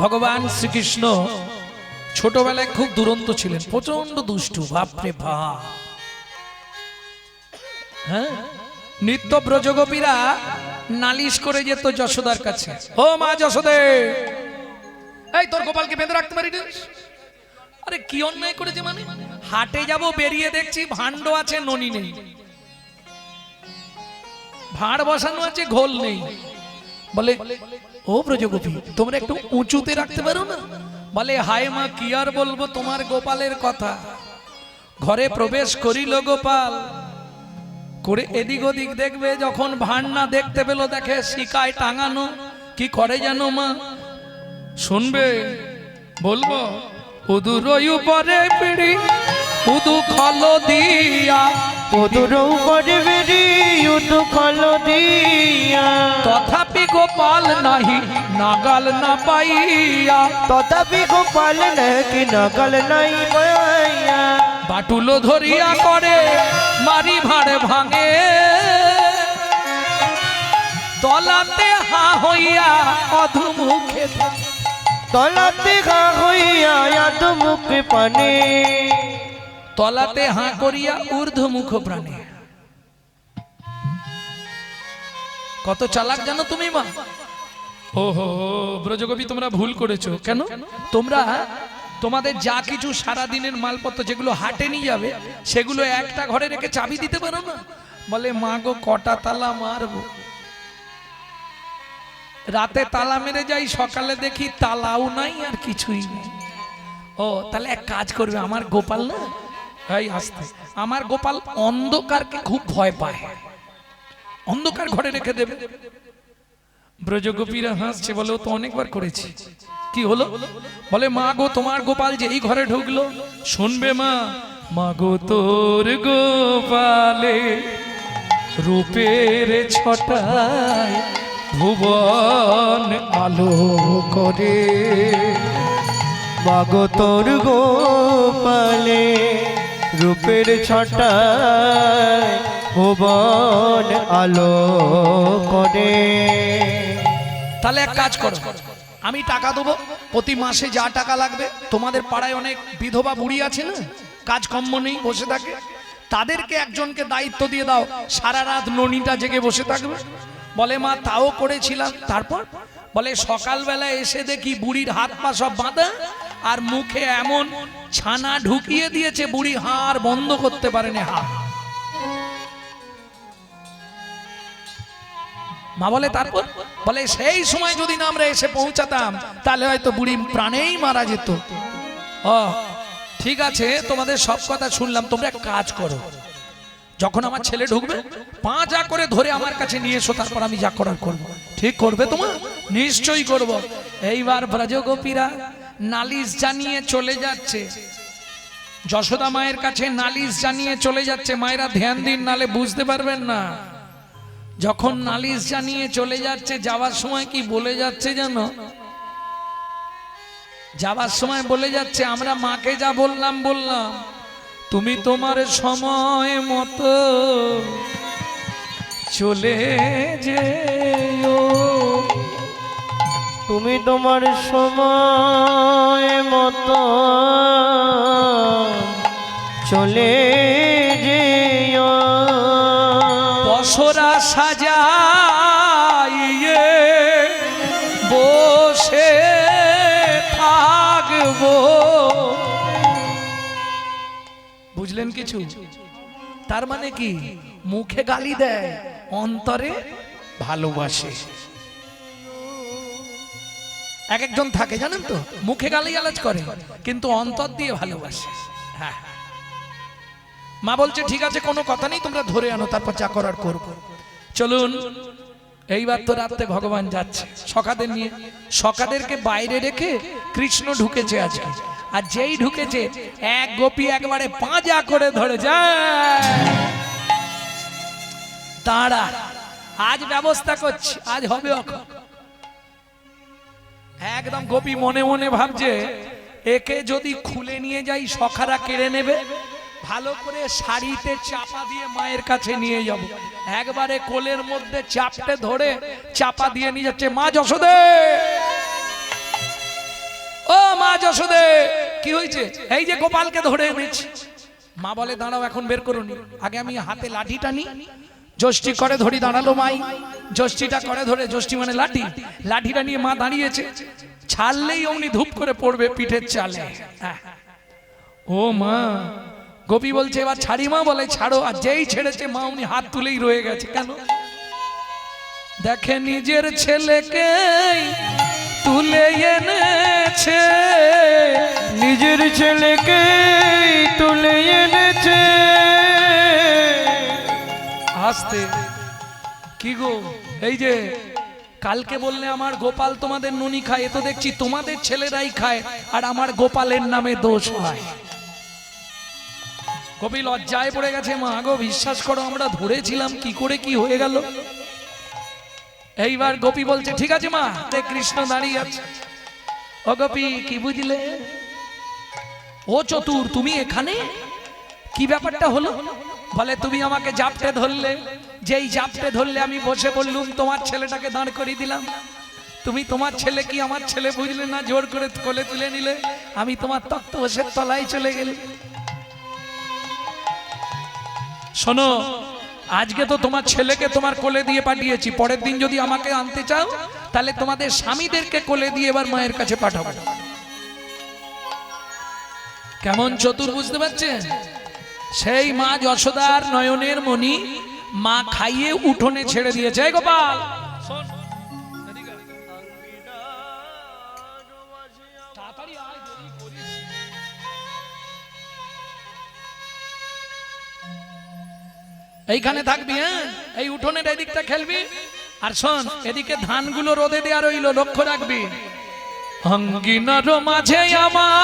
ভগবান শ্রীকৃষ্ণ ছোটবেলায় খুব দুরন্ত ছিলেন, প্রচন্ড দুষ্টু, বাপরে বাপ। হ্যাঁ, নিত্য ব্রজগোপীরা নালিশ করে যেত যশোদার কাছে, ও মা যশোদে, এই তোর গোপালকে বেঁধে রাখতে পারি না? আরে কি অন্যায় করেছে? মানে হাটে যাব, বেরিয়ে দেখছি ভাণ্ড আছে, ননি নেই, ভাঁড় বসানো আছে, ঘোল নেই। বলে, ও ব্রজগোপী, তোমরা একটু উঁচুতে রাখতে পারো না? বলে, হায় মা, কি আর বলবো তোমার গোপালের কথা। ঘরে প্রবেশ করিল গোপাল, করে এদিক ওদিক দেখবে, যখন ভাঁড় না দেখতে পেল, দেখে শিকায় টাঙানো। কি করে জানো মা? শুনবে, বলবো, উদুর উপরে পিড়ি উদু খল দিয়া, উদুর উপরে পিড়ি উদু খল দিয়া, তথাপি গোপাল নাহি নাগাল না পাইয়া, তথাপি গোপাল নাকি নাগাল নাই পাইয়া, বাটুলো ধরিয়া করে মারি ভাড়ে ভাঙে, তলাতে হা হইয়া অধুমুখে, তলাতে ঘা হইয়া আধ মুখে পানে, তলাতে হাঁ করিয়া ঊর্ধ্বমুখ প্রাণে। কত চালাক জানো তুমি মা? ওহো ব্রজগোপী, তোমরা ভুল করেছো। কেন? তোমরা তোমাদের যা কিছু সারা দিনের মালপত্র যেগুলো হাটে নিয়ে যাবে, সেগুলো একটা ঘরে রেখে চাবি দিতে পারো না? বলে, মা গো, কটা তালা মারবো? রাতে তালা মেরে যাই, সকালে দেখি তালাও নাই, আর কিছুই নেই। ও, তাহলে এক কাজ করবে, আমার গোপাল না, এই আসতে, আমার গোপাল অন্ধকারকে খুব ভয় পায়, অন্ধকার ঘরে রেখে দেবে। ব্রজগোপীরা হাসছে, বলে, ও তো অনেকবার করেছি। কি হলো? বলে, মা গো, তোমার গোপাল যেই ঘরে ঢুকলো, শুনবে মা, মা গো, তোর গোপালে রূপের ছটায় ভুবন আলো করে, মাগো তোর গোপালে রূপের ছটায় ভুবন আলো করে। তাহলে এক কাজ করো, আমি টাকা দেবো, প্রতি মাসে যা টাকা লাগবে। তোমাদের পাড়ায় অনেক বিধবা বুড়ি আছে না, কাজকর্ম নেই, বসে থাকে, তাদেরকে একজনকে দায়িত্ব দিয়ে দাও, সারা রাত ননিটা জেগে বসে থাকবে। বলে, মা, তাও করেছিলাম। তারপর বলে, সকালবেলা এসে দেখি বুড়ির হাত পা সব বাঁধা, আর মুখে এমন ছানা ঢুকিয়ে দিয়েছে, বুড়ি হাড় বন্ধ করতে পারেনি। হাড়। মা বলে, তারপর? বলে, সেই সময় যদি না আমরা এসে পৌঁছাতাম, তাহলে হয়তো বুড়ি প্রাণেই মারা যেত। ও ঠিক আছে, তোমাদের সব কথা শুনলাম, তোমরা এক কাজ করো, যখন আমার ছেলে ঢুকবে, পাঁচা করে ধরে আমার কাছে নিয়ে এসো, তারপর আমি যা করার করব। ঠিক করবে তোমার? নিশ্চয়ই করব। এইবার ব্রজগোপীরা নালিশ জানিয়ে চলে যাচ্ছে, যশোদা মায়ের কাছে নালিশ জানিয়ে চলে যাচ্ছে। মায়েরা ধ্যান দিন, নালে বুঝতে পারবেন না। যখন নালিশ জানিয়ে চলে যাচ্ছে, যাওয়ার সময় কি বলে যাচ্ছে জানো? যাওয়ার সময় বলে যাচ্ছে, আমরা মাকে যা বললাম, তুমি তোমার সময় মতো চলে যেও, তুমি তোমার সময় মতো চলে যেও, বসরা সাজাইয়ে বসে থাকবো। বুঝলেন কিছু? তার মানে কি? মুখে গালি দেয়, অন্তরে ভালোবাসে। এক একজন থাকে জানেন তো, মুখে গালি গালাজ করে, কিন্তু অন্তর দিয়ে ভালোবাসে। হ্যাঁ, মা বলছে, ঠিক আছে, কোনো কথা নেই, তোমরা ধরে আনো, তারপর যা করার করবো। চলুন, এইবার তো রাতে ভগবান যাচ্ছে সখাদের নিয়ে। সখাদেরকে বাইরে রেখে কৃষ্ণ ঢুকেছে আজকে, আর যেই ঢুকেছে, এক গোপী একবারে পাঁজা করে ধরে যায়। তারা আজ ব্যবস্থা করছি, আজ হবে। একদম গোপী মনে মনে ভাবছে, একে যদি খুলে নিয়ে যাই, সখারা কেড়ে নেবে, ভালো করে শাড়িতে চাপা দিয়ে মায়ের কাছে নিয়ে যাব। একবারে কোলের মধ্যে চাপটে ধরে চাপা দিয়ে নিয়ে যাচ্ছে। মা যশোদে, যশোদে কি হয়েছে? এই যে গোপালকে ধরে এনেছি। মা বলে দাঁড়াও, এখন বের করুন, আগে আমি হাতে লাঠিটা নি। যষ্টি করে ধরি, দাঁড়ালো মাই, যষ্টিটা করে ধরে, যষ্টি মানে লাঠি, লাঠিটা নিয়ে মা দাঁড়িয়েছে। ছাড়লেই অমনি ধূপ করে পড়বে পিঠের চালে। ও মা, গোপী বলছে এবার ছাড়ি মা, বলে ছাড়ো। আর যেই ছেড়েছে মা অমনি হাত তুলেই রয়ে গেছে। কেন? দেখে নিজের ছেলেকে তুলে এনেছে, নিজের ছেলেকে তুলে এনেছে। আসতে কি গো, এই যে কালকে বললে আমার গোপাল তোমাদের ননি খায়, এ তো দেখছি তোমাদের ছেলেরাই খায়, আর আমার গোপালের নামে দোষ হয়। গোপী লজ্জায় পড়ে গেছে। মা গো, বিশ্বাস করো আমরা ধরেছিলাম, কি করে কি হয়ে গেল। এইবার গোপী বলছে ঠিক আছে মা। কৃষ্ণ দাঁড়িয়ে আছে। ও গোপী, কি বুঝলে? ও চতুর, তুমি এখানে? কি ব্যাপারটা হলো? বলে তুমি আমাকে জাপটে ধরলে, যেই জাপটে ধরলে আমি বসে বললুম, তোমার ছেলেটাকে দাঁড় করিয়ে দিলাম। তুমি তোমার ছেলে কি আমার ছেলে বুঝলে না, জোর করে কোলে তুলে নিলে, আমি তোমার তক্তপোষের তলায় চলে গেলে। শোনো, আজকে তো তোমার ছেলেকে তোমার কোলে দিয়ে পাঠিয়েছি, পরের দিন যদি আমাকে আনতে চাও তাহলে তোমাদের স্বামীদেরকে কোলে দিয়ে এবার মায়ের কাছে পাঠাবো। কেমন চতুর, বুঝতে পারছেন? সেই মা যশোদার নয়নের মণি মা খাইয়ে উঠোনে ছেড়ে দিয়েছে। এই গোপাল, এইখানে থাকবি, হ্যাঁ, এই উঠোনের এদিকটা খেলবি। আর শোন, এদিকে ধানগুলো রোদে দেওয়া রইল, লক্ষ্য রাখবি। অঙ্গিনার মাঝে আমার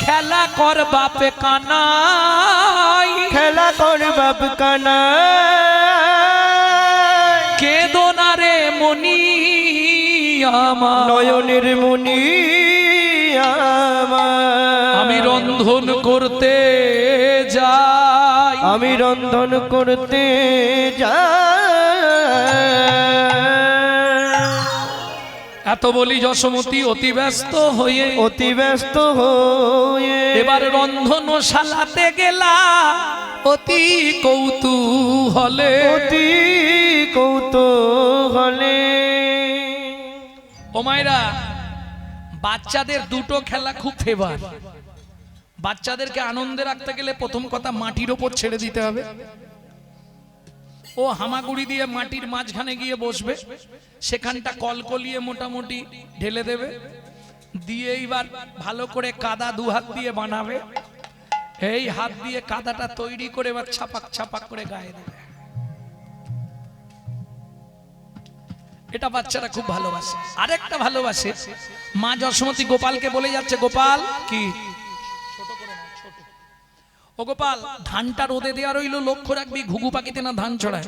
খেলা কর বাপে কানাই, খেলা কর বাপ কানাই। কেদো না রে মনি আমার, নয়নের মনি আমার। আমি রন্ধন করতে যাই, আমি রন্ধন করতে যাই। এত বলি যশোমতী অতি ব্যস্ত হয়ে, অতি ব্যস্ত হয়ে এবার রন্ধনশালাতে গেলা অতি কৌতূহলে, অতি কৌতূহলে। ও মায়েরা, বাচ্চাদের দুটো খেলা খুব ফেভার। বাচ্চাদেরকে আনন্দে রাখতে গেলে প্রথম কথা মাটির ওপর ছেড়ে দিতে হবে। ও হামাগুড়ি দিয়ে মাটির মাঝখানে গিয়ে বসবে, সেখানটা কলকলিয়ে মোটামুটি ঢেলে দেবে, দিয়ে এইবার ভালো করে কাদা দু হাত দিয়ে বানাবে, এই হাত দিয়ে কাদাটা তৈরি করে এবার ছাপাক ছাপাক করে গায়ে দেবে। এটা বাচ্চারা খুব ভালোবাসে। আরেকটা ভালোবাসে, মা যশোমতী গোপালকে বলে যাচ্ছে, গোপাল কি ও গোপাল, ধানটা রোদে দেওয়া রইল, লক্ষ্য রাখবি ঘুঘু পাখিতে না ধান ছড়ায়।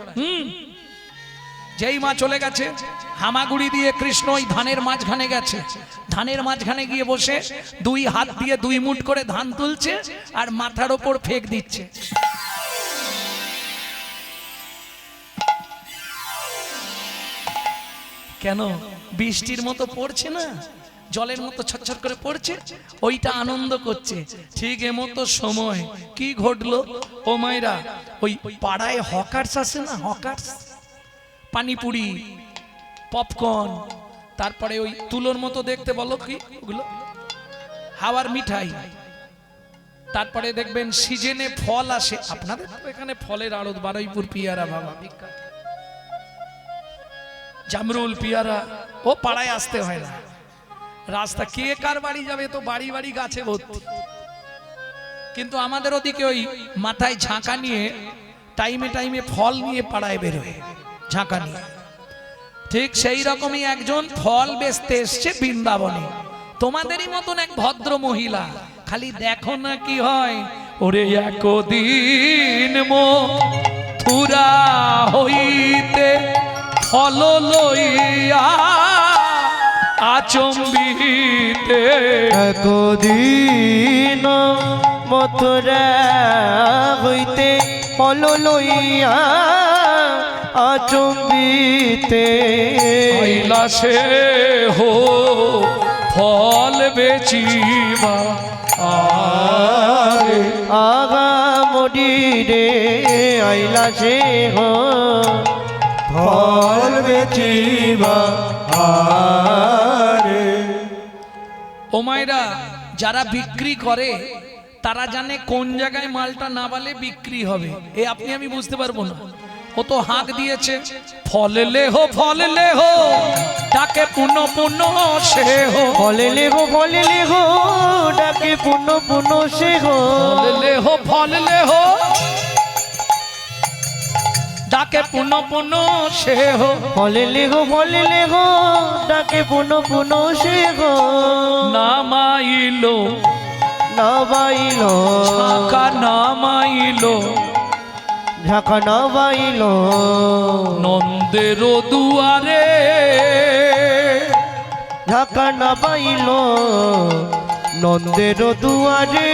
যেই মা চলে গেছে, হামাগুড়ি দিয়ে কৃষ্ণ ওই ধানের মাঝখানে গেছে, ধানের মাঝখানে গিয়ে বসে দুই হাত দিয়ে দুই মুঠ করে ধান তুলছে আর মাথার ওপর ফেক দিচ্ছে। কেন? বৃষ্টির মতো পড়ছে না, জলের মতো ছটছট করে পড়ছে, ওইটা আনন্দ করছে। ঠিক এমতো সময় কি ঘটলো ও মায়েরা, ওই পাড়ায় হকার্স আছে না, হকার্স, পানিপুরি, পপকর্ন, তারপরে ওই তুলোর মতো দেখতে, বলো কি ওগুলো, হাওয়ার মিঠাই, তারপরে দেখবেন সিজনে ফল আসে। আপনাদের তো এখানে ফলের আড়ত, বারুইপুর পিয়ারা বাবা বিখ্যাত, জামরুল পিয়ারা, ও পাড়ায় আসতে হয় না, রাস্তা কে কার বাড়ি যাবে তো বাড়ি বাড়ি গাছে ভর্তি। কিন্তু আমাদের ওদিকে ওই মাথায় ঝাঁকা নিয়ে টাইমে টাইমে ফল নিয়ে পাড়ায় বেরোয়, ঝাঁকা নিয়ে। ঠিক সেই রকমই একজন ফল বেচতে এসছে বৃন্দাবনে, তোমাদেরই মতন এক ভদ্র মহিলা। খালি দেখো না কি হয়, ওরে একদিন মথুরা হইতে ফল লইয়া আচম্বিতে, একদিন মথুরা হইতে ফল লইয়া আচম্বিতে, আইলা সে হো ফল বেচিবা আরে আগা মোডি রে আইলা সে হো ফল বেচিবা আরে। ও মায়েরা, যারা বিক্রি করে তারা জানে কোন জায়গায় মালটা না বালে বিক্রি হবে। এ আপনি আমি বুঝতে পারবো না। ও তো হাঁক দিয়েছে ফল লে হো ডাকে পুনঃ পুনঃ সে হো। ফলে লেহো ডাকে পুনঃ পুনঃ সে হো। ফল লে হো ডাকে পুনঃ পুনঃ সে হো। ফলে লেহো ডাকে পুনঃ পুনঃ সে হো। নামাইলো নবাইলো ঝাঁকা নামাইলো ঝাঁকা নবাইলো নন্দের দুয়ারে ঝাঁকা নবাইলো নন্দের দুয়ারে।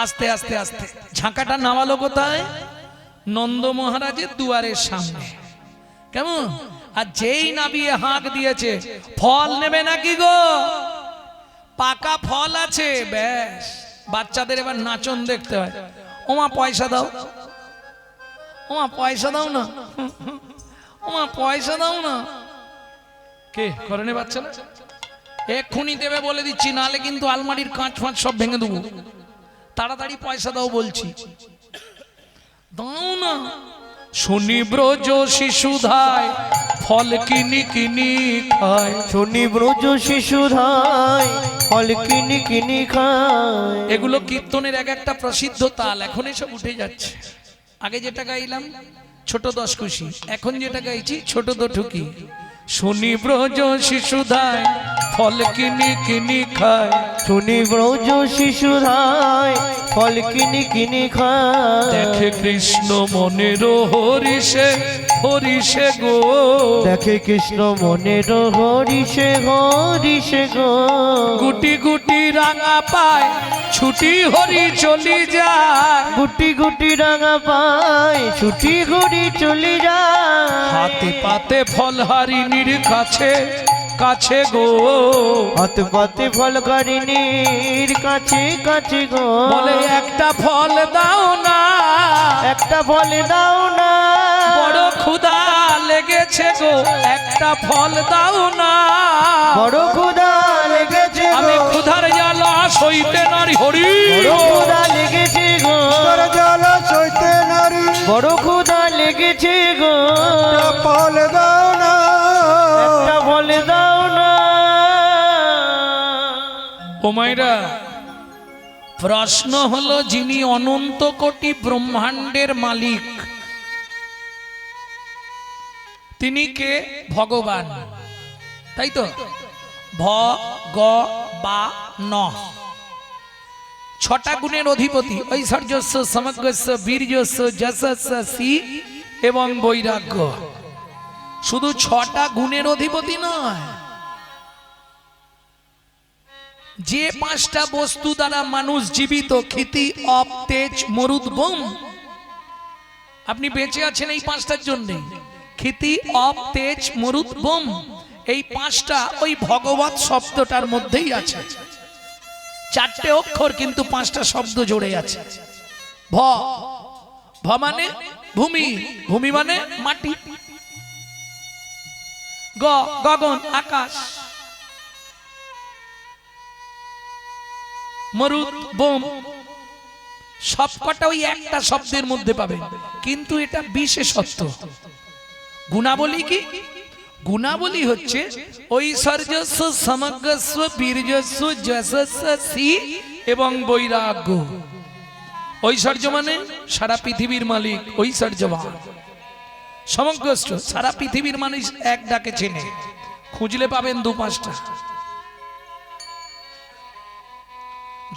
আস্তে আস্তে আস্তে ঝাঁকাটা নামালো কোথায়? নন্দ মহারাজের দুয়ারের সামনে। কেমন? আর যেই নাবিয়ে হাঁক দিয়েছে ফল নেবে নাকি গো, পাকা ফল আছে, ব্যাস বাচ্চাদের এবার নাচন দেখতে হয়। ওমা পয়সা দাও, ওমা পয়সা দাও না, ওমা পয়সা দাও না। কে করেনি বাচ্চারা? এক্ষুনি দেবে বলে দিচ্ছি, নালে কিন্তু আলমারির কাঁচ ফাঁচ সব ভেঙে দেবো। তাড়াতাড়ি পয়সা দাও বলছি, দাও না। শুনি ব্রজ শিশুধায় ফল কিনি কিনি খায়। শুনি ব্রজ শিশুধায় ফল কিনি কিনি খায়। এগুলো কীর্তনের এক একটা প্রসিদ্ধ তাল, এখন এসব উঠে যাচ্ছে। আগে যেটা গাইলাম ছোট দশ খুশি, এখন যেটা গাইছি ছোট দঠুকি। শুনি ব্রজ শিশুধায় ফল কিনি কিনি খায়। শুনি ব্রজ শিশুধায় ফল কিনি কিনি খায়। দেখে কৃষ্ণ মনের হরিষে হরিষে গো। দেখে কৃষ্ণ মনের হরিষে হরিষে গো। গুটি গুটি রাঙা পায় ছুটি হরি চলি যায়। গুটি গুটি রাঙা পায় ছুটি হরি চলে যায়। হাতে পাতে ফল হারিনীর কাছে কাছে গো। হাতে পাতে ফল কারিনীর কাছে কাছে গো। বলে একটা ফল দাও না, একটা ফল দাও না। বড় ক্ষুধা লেগেছে গো, একটা ফল দাও না। বড় ক্ষুধা লেগেছে আমি গো। ক্ষুধার জ্বালা সইতে নারী হরি। বড় ক্ষুধা লেগেছে গো। জল সইতে নারী বড় ক্ষুধা লেগেছে গো। ফল দাও না। একটা ফল দাও না। ও মাইরা, প্রশ্ন হলো যিনি অনন্ত কোটি ব্রহ্মাণ্ডের মালিক তিনি কে? ভগবান, তাই তো? ভ গ বা ন, ছটা গুণের অধিপতি। ঐশ্বর্যস্য সমগ্রস্য বীর্যস্য যশস্য সি এবং বৈরাগ্য। শুধু ছটা গুণের অধিপতি নয়, যে পাঁচটা বস্তু দ্বারা মানুষ জীবিত, ক্ষিতি অপ তেজ মরুদ বোম, আপনি বেঁচে আছেন এই পাঁচটার জন্যে। ক্ষিতি অপ তেজ মরুদ বোম, এই পাঁচটা ওই ভগবত শব্দটার মধ্যেই আছে। চারটে অক্ষর কিন্তু পাঁচটা শব্দ জুড়ে আছে। ভ, ভ মানে ভূমি, ভূমি মানে মাটি। গ, গগন আকাশ। মরুদ বোম, সবকটা ওই একটা শব্দের মধ্যে পাবে, কিন্তু এটা বিশেষত্ব। গুণাবলী কি? গুণাবলী হচ্ছে ঐশ্বর্যস্য সমগ্রস্ব বীর্যস্ব যশস্ব সি এবং বৈরাগ্য। ঐশ্বর্য মানে সারা পৃথিবীর মালিক ঐশ্বর্যবান। সমগ্রস্ব সারা পৃথিবীর মানুষ এক ডাকে চেনে, খুঁজলে পাবেন দু পাঁচটা।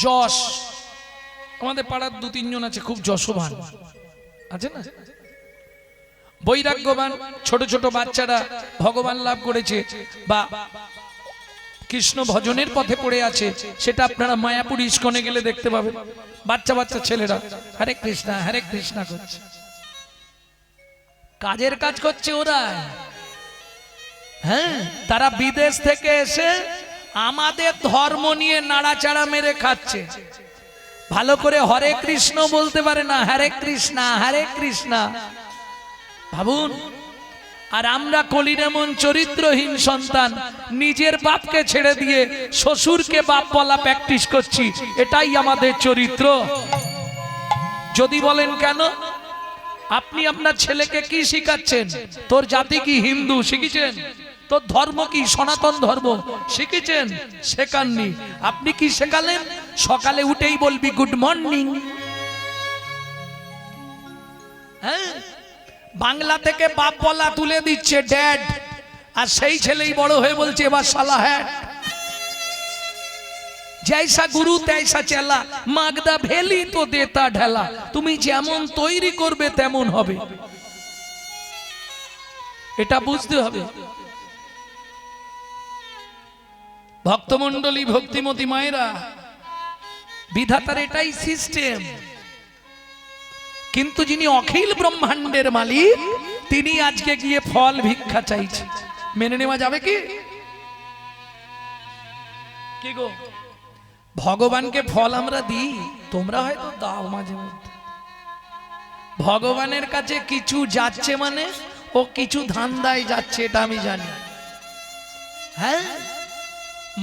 যশ, আমাদের পাড়ার দু তিনজন আছে খুব যশবান, আছে না? বৈরাগ্যবান, ছোট ছোট বাচ্চারা ভগবান লাভ করেছে বা কৃষ্ণ ভজনের পথে পড়ে আছে, সেটা আপনারা মায়াপুর ইস্কনে গেলে দেখতে পাবেন। বাচ্চা বাচ্চা ছেলেরা হরে কৃষ্ণা করছে, কাজের কাজ করছে ওরা। হ্যাঁ, তারা বিদেশ থেকে এসে আমাদের ধর্ম নিয়ে নাড়াচাড়া মেরে খাচ্ছে। ভালো করে হরে কৃষ্ণ বলতে পারে না, হরে কৃষ্ণা হরে কৃষ্ণা। ভাবুন, আর আমরা কলির এমন চরিত্রহীন সন্তান, নিজের বাপকে ছেড়ে দিয়ে শ্বশুরকে বাপ বলা প্র্যাকটিস করছি। এটাই আমাদের চরিত্র। যদি বলেন কেন, আপনি আপনার ছেলেকে কি শিখাচ্ছেন? তোর জাতি কি হিন্দু শিখেছেন? তোর ধর্ম কি সনাতন ধর্ম শিখেছেন? শেখাননি। আপনি কি শেখালেন? সকালে উঠেই বলবি গুড মর্নিং। হ্যাঁ, বাংলা থেকে বাপ বলা তুলে দিচ্ছে ড্যাড, আর সেই ছেলেই বড় হয়ে বলছে এবার শালা হ্যাট। জৈসা গুরু তৈসা চেলা, মাগদা ভেলি তো দেতা ঢেলা। তুমি যেমন তৈরি করবে তেমন হবে, এটা বুঝতে হবে। ভক্তমণ্ডলী, ভক্তিমতী মায়েরা, বিধাতার এটাই সিস্টেম। কিন্তু যিনি অখিল ব্রহ্মাণ্ডের মালিক, তিনি আজকে গিয়ে ফল ভিক্ষা চাইছে। মেনে নেওয়া যাবে কি? কি গো, ভগবানকে ফল আমরা দিই, তোমরা হয়তো দাও মাঝে মধ্যে। ভগবানের কাছে কিছু যাচ্ছে মানে ও কিছু ধান্দায় যাচ্ছে, এটা আমি জানি। হ্যাঁ,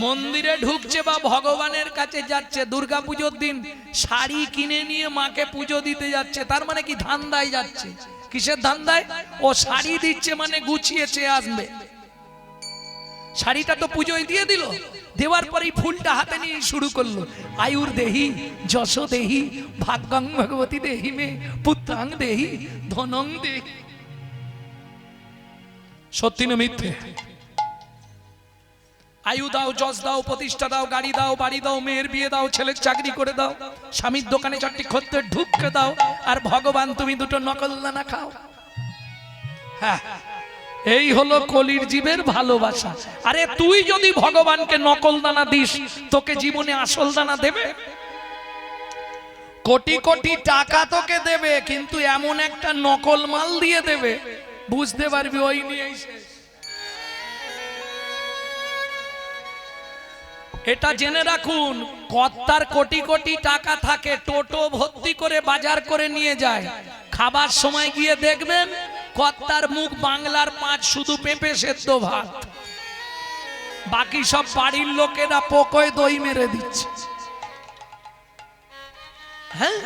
মন্দিরে ঢুকছে বা ভগবানের কাছে যাচ্ছে, দুর্গাপুজোর দিন শাড়ি কিনে নিয়ে মাকে পুজো দিতে যাচ্ছে, তার মানে কি ধান্দায় যাচ্ছে। কিসের ধান্দায়? ও শাড়ি দিচ্ছে মানে গুছিয়ে চেয়ে আসবে। শাড়িটা তো পুজোয় দিয়ে দিল, দেওয়ার পরেই ফুলটা হাতে নিয়ে শুরু করলো, আয়ুর দেহি যশ দেহি ভাগ্যং ভগবতী দেহি মে পুত্রাং দেহি ধনং দেহি। সত্যি না মিথ্যে? আয়ু দাও, যশ দাও, প্রতিষ্ঠা দাও, গাড়ি দাও, বাড়ি দাও, মেয়ের বিয়ে দাও, ছেলের চাকরি করে দাও, স্বামীর দোকানে চারটি খদ্দের ঢুকতে দাও, আর ভগবান তুমি দুটো নকল দানা খাও। হ্যাঁ, এই হলো কলির জীবের ভালোবাসা। আরে তুই যদি ভগবানকে নকল দানা দিস, তোকে জীবনে আসল দানা দেবে? কোটি কোটি টাকা তোকে দেবে, কিন্তু এমন একটা নকল মাল দিয়ে দেবে, বুঝতে পারবি ওই নিয়েই শেষ। এটা জেনে রাখুন, কর্তার কোটি কোটি টাকা থাকে, টোটো ভর্তি করে বাজার করে নিয়ে যায়। খাবার সময় গিয়ে দেখবেন কর্তার মুখ বাংলার 5 শুধু পেঁপে সেদ্ধ ভাত, বাকি সব বাড়ির লোকেরা পোকোয় দই মেরে দিচ্ছে। হ্যাঁ,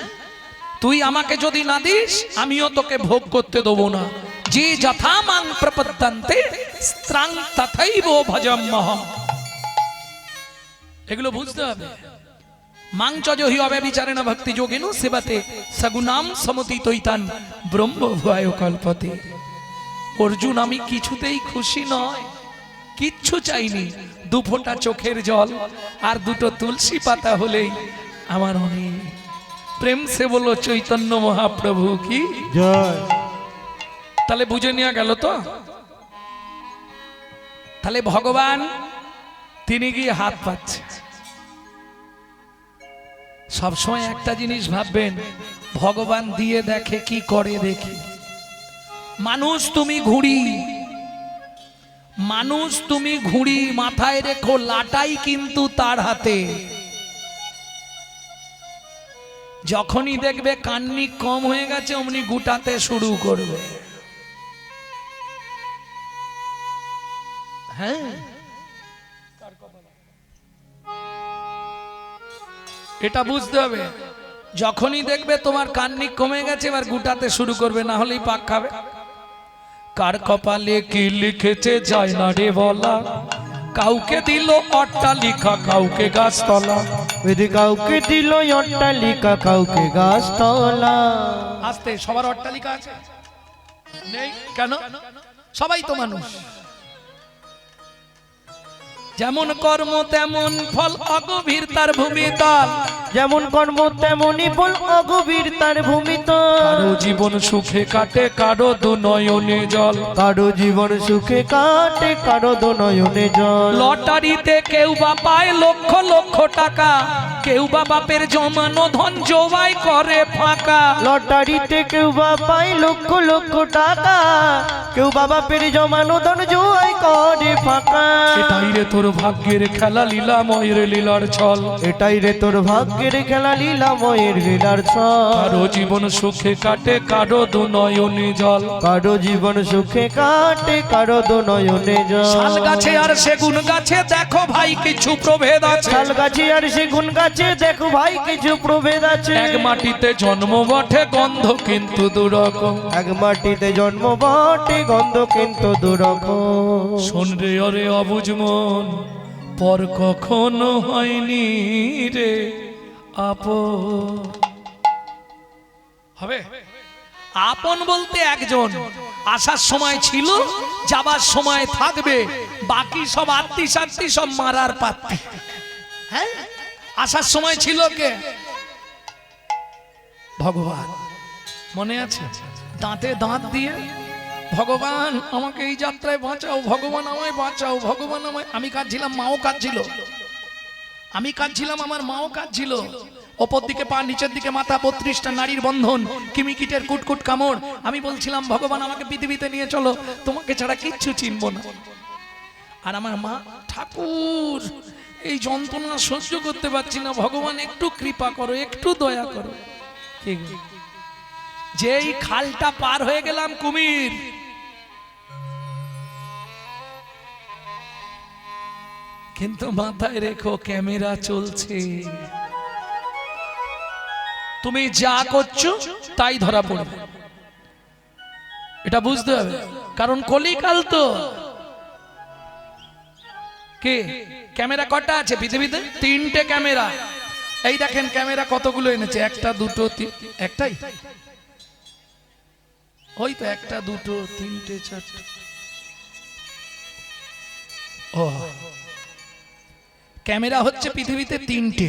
তুই আমাকে যদি না দিস, আমিও তোকে ভোগ করতে দেবো না। যে যথা মাং প্রপদ্যন্তে স্ত্রাং তথৈব ভজম্মহম। এগুলো বুঝতে হবে। মাংচজহি অব্যভিচারেণ ভক্তি যোগিনো সেবাতে সগুণাম সমতিতৈতান ব্রহ্ম ভুয়ায় কল্পতে। অর্জুন, আমি কিছুতেই খুশি নয়, কিচ্ছু চাইনি। 2 ফোঁটা চোখের জল আর 2টো তুলসী পাতা হলেই আমার অনেক। প্রেম সে বলো চৈতন্য মহাপ্রভু কি জয়। তাহলে বুঝে নেওয়া গেল তো? তাহলে ভগবান তিনি গিয়ে হাত পাচ্ছে। সবসময় একটা জিনিস ভাববেন, ভগবান দিয়ে দেখে কি করে দেখি। মানুষ তুমি ঘুড়ি, মানুষ তুমি ঘুড়ি, মাথায় রেখো লাটাই কিন্তু তার হাতে। যখনই দেখবে কান্নি কম হয়ে গেছে, অমনি গুটাতে শুরু করবে। হ্যাঁ, এটা বুঝতে হবে। যখনই দেখবে তোমার কান্নি কমে গেছে, এবার গুটাতে শুরু করবে, না হলেই পাক খাবে। কার কপালে কি লিখেছে যায় না রে বলা, কাউকে দিল অট্টালিকা, কাউকে গাছতলা। যদি কাউকে দিল অট্টালিকা, কাউকে গাছতলা। আস্তে, সবার অট্টালিকা আছে নেই কেন? সবাই তো মানুষ। যেমন কর্ম তেমন ফল, অগভীর তার ভূমি তল। যেমন কর্ম তেমনি ফল অগভীর তার ভূমি তো কারো জীবন সুখে কাটে কারো দু নয়নে জল কারো জীবন সুখে কাটে কারো দো নয়নে জল লটারিতে কেউ বা পায় লক্ষ লক্ষ টাকা কেউ বা বাপের জমানো ধন জবাই করে ফাঁকা লটারিতে কেউ বা পায় লক্ষ লক্ষ টাকা কেউ বাবা পেরে জমানো ধন জুয়াই করে ফাঁকা এটাই রে তোর ভাগ্যের খেলা লীলাময়ের লীলার ছল এটাই রে তোর ভাগ্যের খেলা লীলাময়ের লীলার ছল কারো জীবন সুখে কাটে কারো দু নয়নে জল কারো জীবন সুখে কাটে কারো দো নয়নে শাল জল গাছে আর সেগুন গাছে দেখো ভাই কিছু প্রভেদ আছে শাল গাছে আর সেগুন গাছে দেখো ভাই কিছু প্রভেদ আছে এক মাটিতে জন্ম বটে গন্ধ কিন্তু দুরকম এক মাটিতে জন্ম বটে গন্ধ কিন্তু দুরকম শোন রে অরে অবুঝ মন পর কখনো হয়নি রে আপন হবে আপন বলতে একজন আসার সময় ছিল যাবার সময় থাকবে বাকি সব আত্মীয় সাত্মী সব মারার পাত্রী হ্যাঁ আসার সময় ছিল কে ভগবান মনে আছে দাঁতে দাঁত দিয়ে ভগবান আমাকে এই যাত্রায় বাঁচাও ভগবান আমায় বাঁচাও ভগবান আমায় আমি কাঁদছিলাম মাও কাঁদছিল আমি কাঁদছিলাম আমার মাও কাঁদছিল ওপর দিকে পা নিচের দিকে মাথা 32টা নারীর বন্ধন কিমিকিটের কুটকুট কামড় আমি বলছিলাম ভগবান আমাকে পৃথিবীতে নিয়ে চলো তোমাকে ছাড়া কিচ্ছু চিনব না আর আমার মা ঠাকুর এই যন্ত্রণা সহ্য করতে পারছি না ভগবান একটু কৃপা করো একটু দয়া করো কি গো? যেই খালটা পার হয়ে গেলাম কুমির কিন্তু মাথায় রেখো ক্যামেরা চলছে তুমি যা করছো তাই ধরা পড়বে এটা বুঝতে হবে কারণ কলিকাল তো কে ক্যামেরা কটা আছে পৃথিবীতে 3টে ক্যামেরা এই দেখেন ক্যামেরা কতগুলো এনেছে একটা দুটো একটাই ওই তো একটা দুটো তিনটে চারটে ও ক্যামেরা হচ্ছে পৃথিবীতে 3টে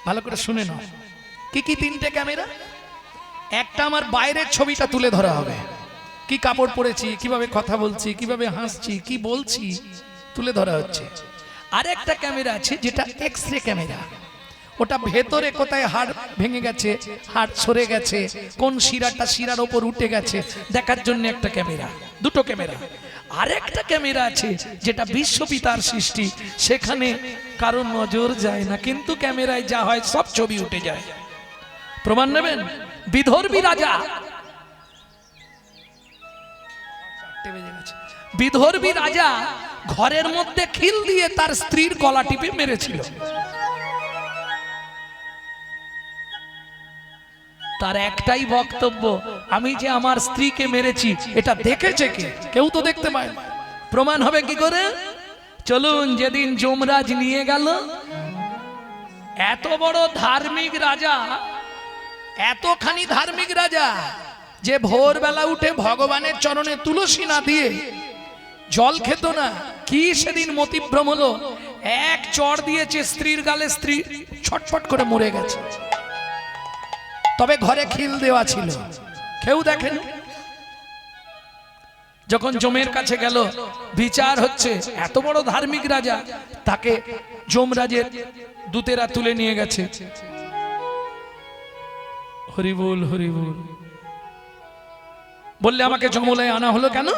ভালো করে শুনে নাও কি কি 3টে ক্যামেরা একটা আমার বাইরের ছবিটা তুলে ধরা হবে কি কাপড় পরেছি কিভাবে কথা বলছি কিভাবে হাসছি কি বলছি তুলে ধরা হচ্ছে আর একটা ক্যামেরা আছে যেটা এক্স-রে ক্যামেরা ওটা ভেতরে কোথায় হাড় ভেঙে গেছে হাড় সরে গেছে কোন শিরাটা শিরার উপর উঠে গেছে দেখার জন্য একটা ক্যামেরা দুটো ক্যামেরা আরেকটা ক্যামেরা আছে যেটা বিশ্বপিতার সৃষ্টি সেখানে কারো নজর যায় না কিন্তু ক্যামেরায় যা হয় সব ছবি উঠে যায় প্রমাণ নেবেন বিদর্ভী রাজা বিদর্ভী রাজা ঘরের মধ্যে খিল দিয়ে তার স্ত্রীর গলা টিপে মেরেছিল তার একটাই বক্তব্য আমি যে আমার স্ত্রীকে মেরেছি এটা দেখেছে কে কেউ তো দেখতে পায় না প্রমাণ হবে কি করে চলুন যেদিন যমরাজ নিয়ে গেল এত বড় ধার্মিক রাজা এতখানি ধার্মিক রাজা যে ভোরবেলা উঠে ভগবানের চরণে তুলসী না দিয়ে জল খেত না কি সেদিন মতিভ্রম হলো এক চড় দিয়েছে স্ত্রীর গালে স্ত্রী ছটফট করে মরে গেছে তবে ঘরে খিল দেওয়া ছিল কেউ দেখেন যখন যমের কাছে গেল বিচার হচ্ছে এত বড় ধার্মিক রাজা তাকে যমরাজের দূতেরা তুলে নিয়ে গেছে হরিবুল হরিবুল বললে আমাকে যমলায় আনা হলো কেন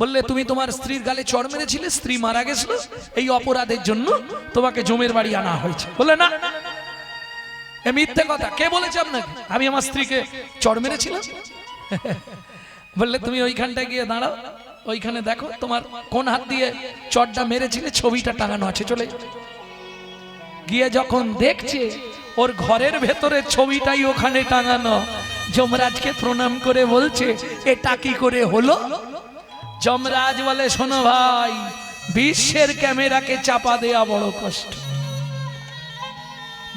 বললে তুমি তোমার স্ত্রীর গালে চড় মেরেছিলে স্ত্রী মারা গেছিল এই অপরাধের জন্য তোমাকে যমের বাড়ি আনা হয়েছে বলে না এ মিথ্যে কথা কে বলেছে আপনাকে আমি আমার স্ত্রীকে চড় মেরেছিলাম বললে তুমি ওইখানটায় গিয়ে দাঁড়াও ওইখানে দেখো তোমার কোন হাত দিয়ে চড়টা মেরেছিলে ছবিটা টাঙানো আছে চলে গিয়ে যখন দেখছে ওর ঘরের ভেতরে ছবিটাই ওখানে টাঙানো যমরাজকে প্রণাম করে বলছে এটা কি করে হলো যমরাজ বলে শোনো ভাই বিশ্বের ক্যামেরাকে চাপা দেয়া বড় কষ্ট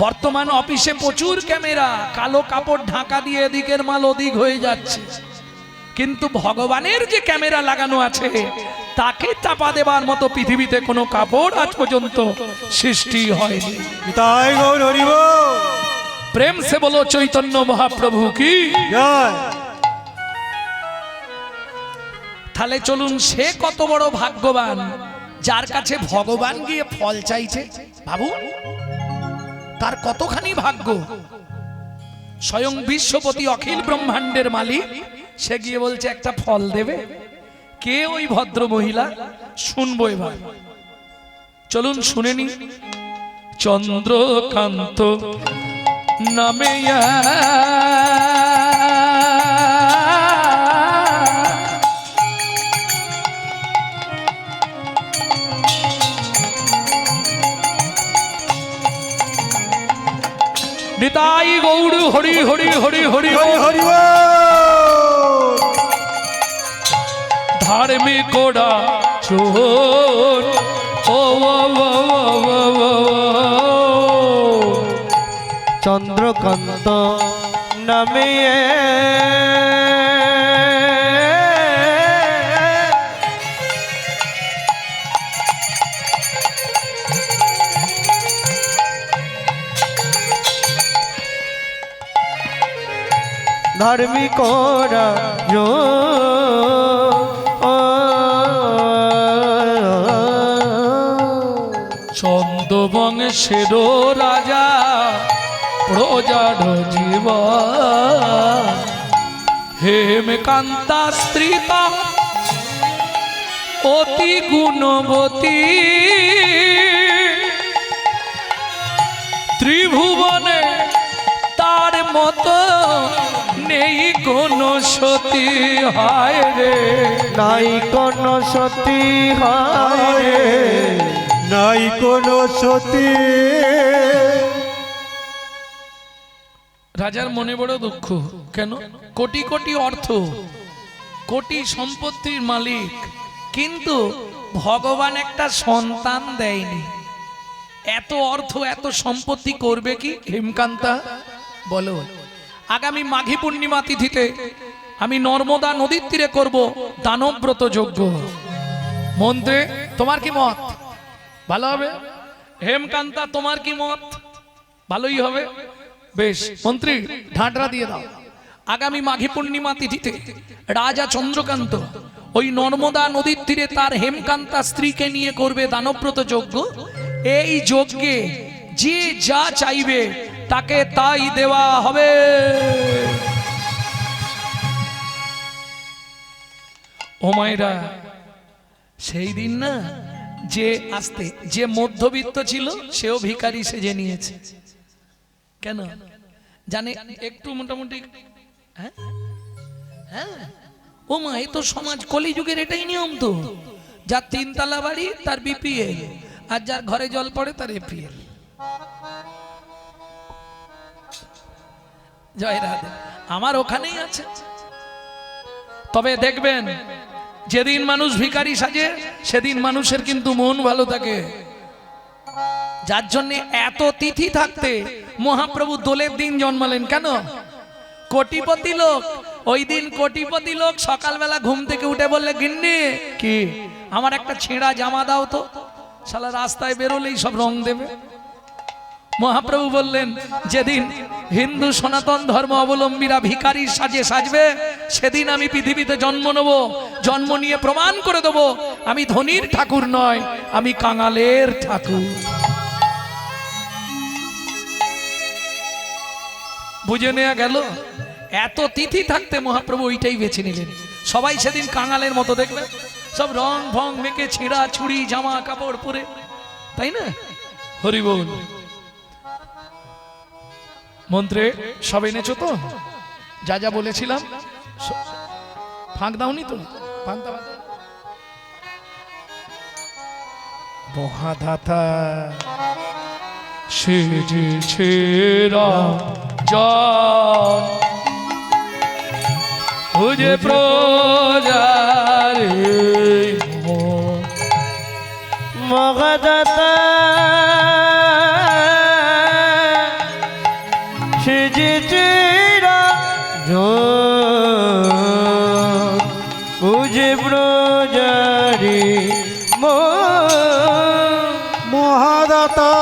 বর্তমান অফিসে প্রচুর ক্যামেরা কালো কাপড় ঢাকা দিয়ে এদিকের মাল ওদিক হয়ে যাচ্ছে কিন্তু ভগবানের যে ক্যামেরা লাগানো আছে তাকে চাপা দেবার মতো পৃথিবীতে কোনো কাপড় আজ পর্যন্ত সৃষ্টি হয়নি। তাই গৌর হরি বল। প্রেম সে বলো চৈতন্য মহাপ্রভু কি জয়। তাহলে চলুন, সে কত বড় ভাগ্যবান যার কাছে ভগবান গিয়ে ফল চাইছে। ভাবুন তার কতখানি ভাগ্য। স্বয়ং বিশ্বপতি অখিল ব্রহ্মাণ্ডের মালিক সে গিয়ে বলছে একটা ফল দেবে। কে ওই ভদ্র মহিলা? শুনবো এবার, চলুন শুনে নি। চন্দ্রকান্ত নামে নিতাই গৌর হরি হরি হরি হরি হরি হরি বল। ধার্মিক চোর ও চন্দ্রকান্ত নামে ধার্মিক চন্দ্রবংশের রাজা প্রজার জীব হেমকান্তা স্ত্রীতা অতি গুণবতী ত্রিভুবনে তার মতো নেই কোন সতী। হায় রে নাই কোন সতী, হায় রে নাই কোনো সতী। রাজার মনে বড় দুঃখ। কেন? কোটি কোটি অর্থ, কোটি সম্পত্তির মালিক, কিন্তু ভগবান একটা সন্তান দেয়নি। এত অর্থ এত সম্পত্তি করবে কি হেমকান্তা? বলো, আগামী মাঘী পূর্ণিমা তিথিতে আমি নর্মদা নদীর তীরে করব দানব্রত যজ্ঞ। মন্ত্রে তোমার কি মত? ভালো হবে। হেমকান্তা তোমার কি মত? ভালোই হবে। বেশ মন্ত্রী, ঢাঁটরা দিয়ে দাও। আগামী মাঘী পূর্ণিমা তিথিতে রাজা চন্দ্রকান্ত ওই নর্মদা নদীর তীরে তার হেমকান্তা স্ত্রীকে নিয়ে করবে দানব্রত যজ্ঞ। এই যজ্ঞে যে যা চাইবে তাকে তাই দেওয়া হবে। ও মায়েরা, সেই দিন না যে আসতে যে মধ্যবিত্ত ছিল সেও ভিখারি সেজে নিয়েছে। কেন জানে? একটু মোটামুটি হ্যাঁ হ্যাঁ ও মা, এই তো সমাজ কলিযুগের এটাই নিয়ম তো। যার তিনতলা বাড়ি তার বিপিএল, আর যার ঘরে জল পড়ে তার এপিএল। জয় রাধে। আমার ওখানেই আছে। তবে দেখবেন যেদিন মানুষ ভিখারি সাজে সেদিন মানুষের কিন্তু মন ভালো থাকে। যার জন্য এত তিথি থাকতে মহাপ্রভু দোলের দিন জন্মালেন। কেন? কোটিপতি লোক, ওই দিন কোটিপতি লোক সকালবেলা ঘুম থেকে উঠে বললে, গিন্নি কি আমার একটা ছেঁড়া জামা দাও তো, শালা রাস্তায় বেরোলেই সব রং দেবে। মহাপ্রভু বললেন, যেদিন হিন্দু সনাতন ধর্ম অবলম্বীরা ভিখারির সাজে সাজবে সেদিন আমি পৃথিবীতে জন্ম নেব। জন্ম নিয়ে প্রমাণ করে দেব আমি ধনীর ঠাকুর নয়, আমি কাঙালের ঠাকুর। বুঝে নেওয়া গেল? এত তিথি থাকতে মহাপ্রভু ওইটাই বেছে নিলেন। সবাই সেদিন কাঙালের মতো দেখবে, সব রং ভং মেখে ছিঁড়া ছুড়ি জামা কাপড় পরে, তাই না? হরি বল। মন্ত্রে সব এনেছো তো? যা যা বলেছিলাম ফাঁক দাওনি তো? মহাদাতা সেজেছে রাজন বুঝে প্রজারে মগদাতা সেজেছে রাজন বুঝে বুঝে ব্রজারে মহাদাতা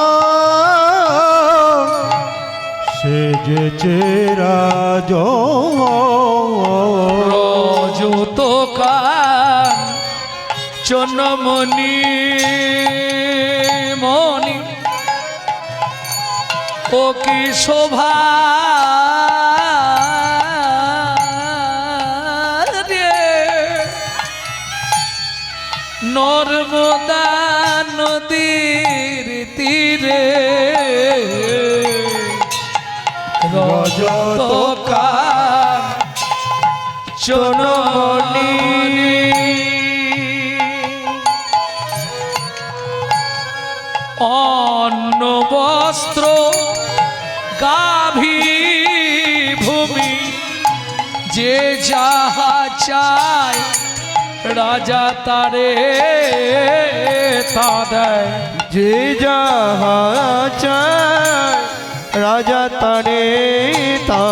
সেজেছে রাজ রজত কাঞ্চনমণি মণি ও কি শোভা রে নর্মদা নদীর তীরে রজত কাঞ্চনমণি অন্ন বস্ত্র গাভী ভূমি যে যাহা চায় রাজা তারে তা দেয় যে যাহা চায় রাজা তারে তা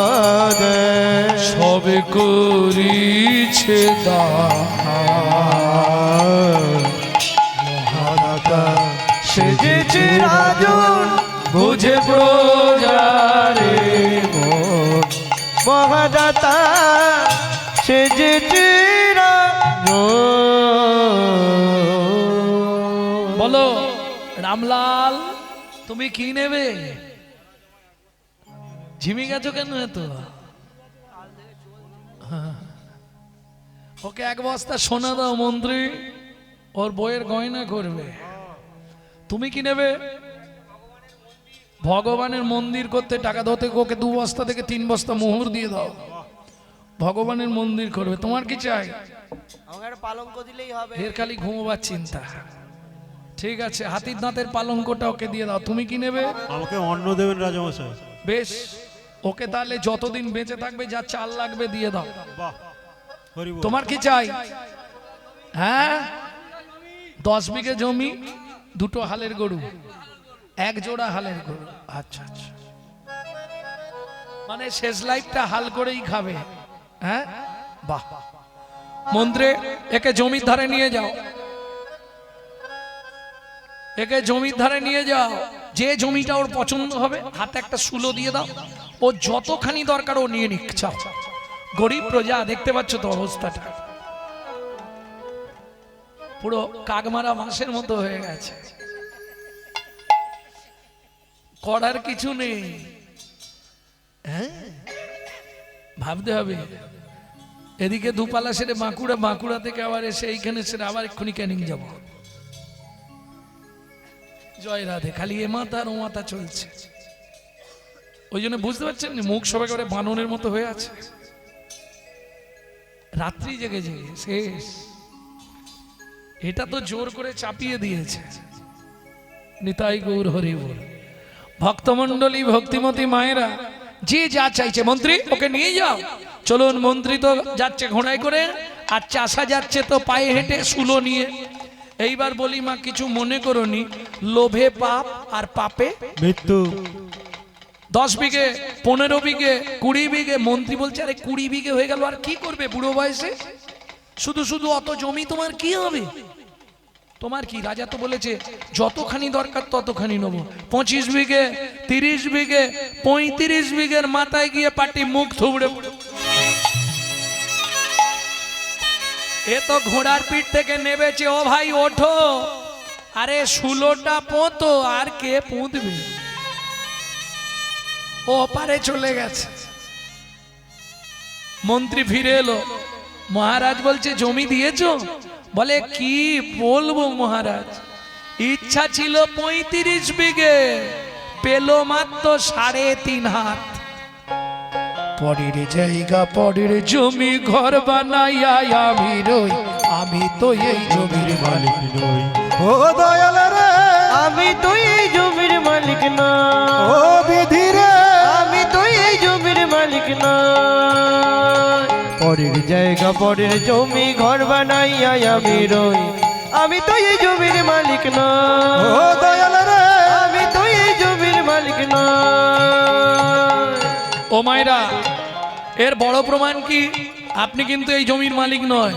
দেয় সবে করিছে দান মহাদাতা সেজেছে রাজন বুঝে প্রজারে মহাদাতা সেজেছে বলো রামলাল তুমি কি নেবে ঝিমি গেছো কেন এত ওকে এক বস্তা সোনা দাও মন্ত্রী ওর বইয়ের গয়না করবে তুমি কি নেবে ভগবানের মন্দির করতে টাকা ধরতে ওকে 2 বস্তা থেকে 3 বস্তা মোহর দিয়ে দাও ভগবানের মন্দির করবে তোমার কি চাই আমার পালঙ্ক দিলেই হবে এর খালি ঘুমোবার চিন্তা ঠিক আছে হাতির দাঁতের পালঙ্কটা ওকে দিয়ে দাও তুমি কি নেবে আমাকে অন্ন দেবেন রাজমশাই বেশ ওকে তাহলে যতদিন বেঁচে থাকবে যা চাল লাগবে দিয়ে দাও বাহ হরি বল। তোমার কি চাই হ্যাঁ 10 বিঘে জমি 2টো হালের গরু 1 জোড়া হালের গরু আচ্ছা আচ্ছা মানে শেষ লাইফটা হাল করেই খাবে হ্যাঁ বাহ মন্ত্রে একে জমির ধারে নিয়ে যাও একে জমির ধারে নিয়ে যাও যে জমিটা ওর পছন্দ হবে হাতে একটা শুলো দিয়ে দাও ও যতখানি দরকার ও নিয়ে নিক চাও গরিব প্রজা দেখতে পাচ্ছ তো অবস্থাটা পুরো কাকমারা মাসের মতো হয়ে গেছে করার কিছু নেই হ্যাঁ ভাবতে হবে এদিকে দুপালা সেরে বাঁকুড়া থেকে আবার এসে এইখানে সেরে আবার এক্ষুনি ক্যানিং যাব জয় রাধে খালি এ মাথা আর ও মাথা চলছে ওই জন্য বুঝতে পারছেন মুখ সবাই করে বাননের মতো হয়ে আছে রাত্রি জেগে জেগে শেষ এটা তো জোর করে চাপিয়ে দিয়েছে নিতাই গৌর হরি বল ভক্তমণ্ডলী ভক্তিমতী মায়েরা যে যা চাইছে মন্ত্রী ওকে নিয়ে যাও চলুন মন্ত্রী তো যাচ্ছে ঘোড়ায় করে আর চাষা যাচ্ছে তো পায়ে হেঁটে শুলো নিয়ে এইবার বলি মা কিছু মনে করনি লোভে পাপ আর পাপে মৃত্যু 10 বিঘে 15 বিঘে 20 বিঘে মন্ত্রী বলছে আরে 20 বিঘে হয়ে গেল আর কি করবে বুড়ো বয়সে শুধু শুধু অত জমি তোমার কি হবে তোমার কি রাজা তো বলেছে যতখানি দরকার ততখানি নেব 25 বিঘে 30 বিঘে 35 বিঘের মাথায় গিয়ে পাটি মুখ থুবড়ে এ তো ঘোড়ার পিঠ থেকে নেবেছে ও ভাই ওঠো আরে শুলোটা পোঁতো আর কে পুঁতবে ও পারে চলে গেছে মন্ত্রী ফিরে এলো মহারাজ বলছে জমি দিয়েছো বলে কি বলবো মহারাজ ইচ্ছা ছিল 35 বিঘে পেলো মাত্র 3.5 হাত পরের জায়গা পরের জমি ঘর বানাইয়া আমি রই আমি তো এই জমির মালিক নই ও দয়াল রে আমি তো এই জমির মালিক না ও বিধি রে আমি তো এই জমির মালিক না পরের জায়গা পরের জমি ঘর বানাইয়া আমি রই আমি তো এই জমির মালিক না ও দয়াল রে আমি তো এই জমির মালিক না ও মায়েরা এর বড় প্রমাণ কি আপনি কিন্তু এই জমির মালিক নয়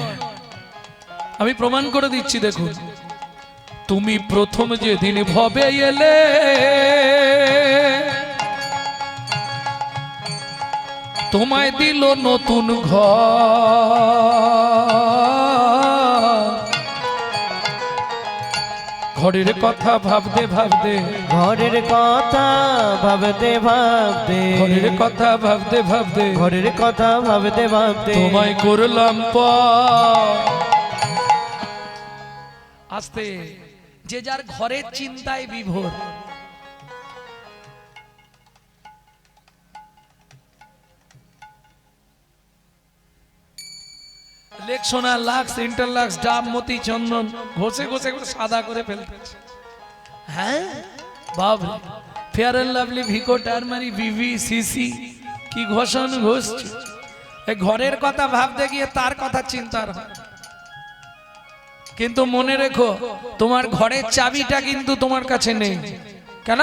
আমি প্রমাণ করে দিচ্ছি দেখুন। তুমি প্রথম যেদিন ভবে এলে তোমায় দিল নতুন ঘরের কথা ভাবতে ভাবতে, ঘরের কথা ভাবতে ভাবতে, ঘরের কথা ভাবতে ভাবতে, ঘরের কথা ভাবতে ভাবতে তোমায় করলাম আস্তে। যে যার ঘরের চিন্তায় বিভোর, লেকসোনা লাক্স ইন্টারলাক্স ডাব মতি চন্দন ঘষে ঘষে করে সাদা করে ফেলতেছে। হ্যাঁ বাবা, ফেয়ার অ্যান্ড লাভলি, ভিকো, টারমারি, বিভি, সিসি কি ঘষণ ঘষছে। এই ঘরের কথা ভাবতে গিয়ে তার কথা চিন্তার হয়। কিন্তু মনে রেখো, তোমার ঘরের চাবিটা কিন্তু তোমার কাছে নেই। কেন?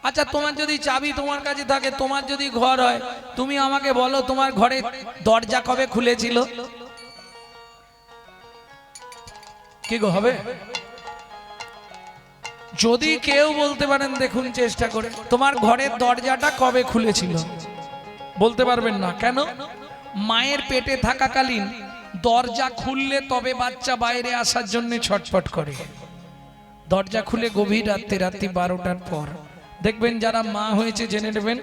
আচ্ছা, তোমার যদি চাবি তোমার কাছে থাকে, তোমার যদি ঘর হয়, তুমি আমাকে বলো তোমার ঘরে দরজা কবে খুলেছিল? কি গো হবে? যদি কেউ বলতে পারেন, দেখুন চেষ্টা করে, তোমার ঘরের দরজাটা কবে খুলেছিল? বলতে পারবেন না। কেন? মায়ের পেটে থাকাকালীন দরজা খুললে তবে বাচ্চা বাইরে আসার জন্য ছটফট করে। দরজা খুলে গভীর রাত্রে, রাত্রি 12টার পর দেখবেন, যারা মা হয়েছে জেনে নেবেন,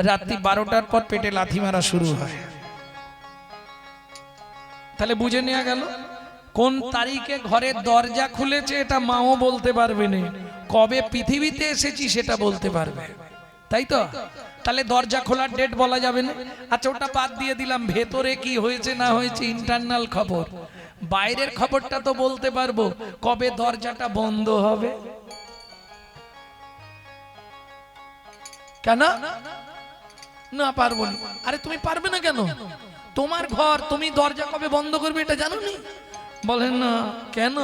রাত্রি 12টার পর পেটে লাথি মারা শুরু হয়। তাহলে বুঝে নেওয়া গেল কোন তারিখে ঘরের দরজা খুলেছে এটা মাও বলতে পারবে না, কবে পৃথিবীতে এসেছি সেটা বলতে পারবে। তাই তো? তাহলে দরজা খোলার ডেট বলা যাবে না। আচ্ছা, ওটা বাদ দিয়ে দিলাম, ভেতরে কি হয়েছে না হয়েছে ইন্টারনাল খবর, বাইরের খবরটা তো বলতে পারবো, কবে দরজাটা বন্ধ হবে। কেন না পারবো না? আরে তুমি পারবে না কেন? তোমার ঘর, তুমি দরজা কবে বন্ধ করবে এটা জানো না? বলেন না কেন?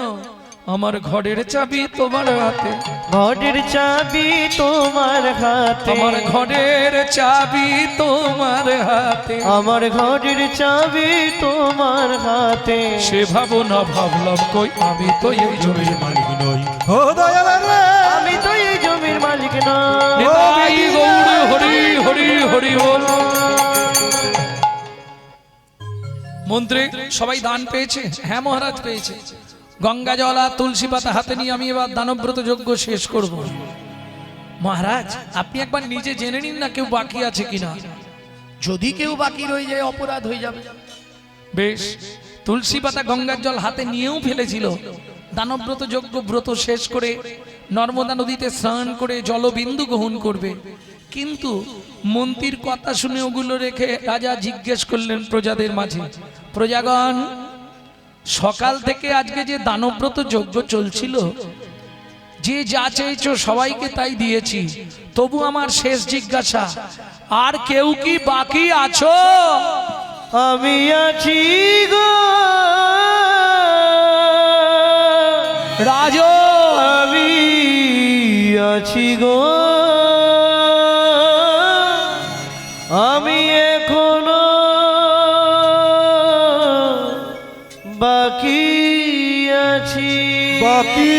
আমার ঘরের চাবি তোমার হাতে, ঘরের চাবি তোমার হাতে, আমার ঘরের চাবি তোমার হাতে, আমার ঘরের চাবি তোমার হাতে। সে ভাবনা ভাবলাম কই, আমি তো এই জমির মালিক নই। ও দয়াল রে, আমি তো এই জমির মালিক না। নিতাই গৌর হরি হরি হরি বল। মন্ত্রী সবাই দান পেয়েছে? হ্যাঁ মহারাজ পেয়েছে। গঙ্গা জল আর তুলসী পাতা হাতে নিয়ে আমি এবার দানব্রত যজ্ঞ শেষ করব। মহারাজ আপনি একবার নিজে জেনে নিন না কেউ বাকি আছে কিনা। যদি কেউ বাকি রয়ে যায় অপরাধ হয়ে যাবে। বেশ, তুলসী পাতা গঙ্গার জল হাতে নিয়েও ফেলেছিল। দানব্রত যজ্ঞ ব্রত শেষ করে নর্মদা নদীতে স্নান করে জলবিন্দু গ্রহণ করবে। কিন্তু মন্ত্রীর কথা শুনে ওগুলো রেখে রাজা জিজ্ঞেস করলেন প্রজাদের মাঝে, প্রজাগণ, সকাল থেকে আজকে যে দানব্রত যজ্ঞ চলছিল, যে যা চেয়েছো সবাইকে তাই দিয়েছি, তবু আমার শেষ জিজ্ঞাসা, আর কেউ কি বাকি আছো? আমি আছি গো রাজ, আমি আছি গো, আমি এখনো বাকি আছি, বাকি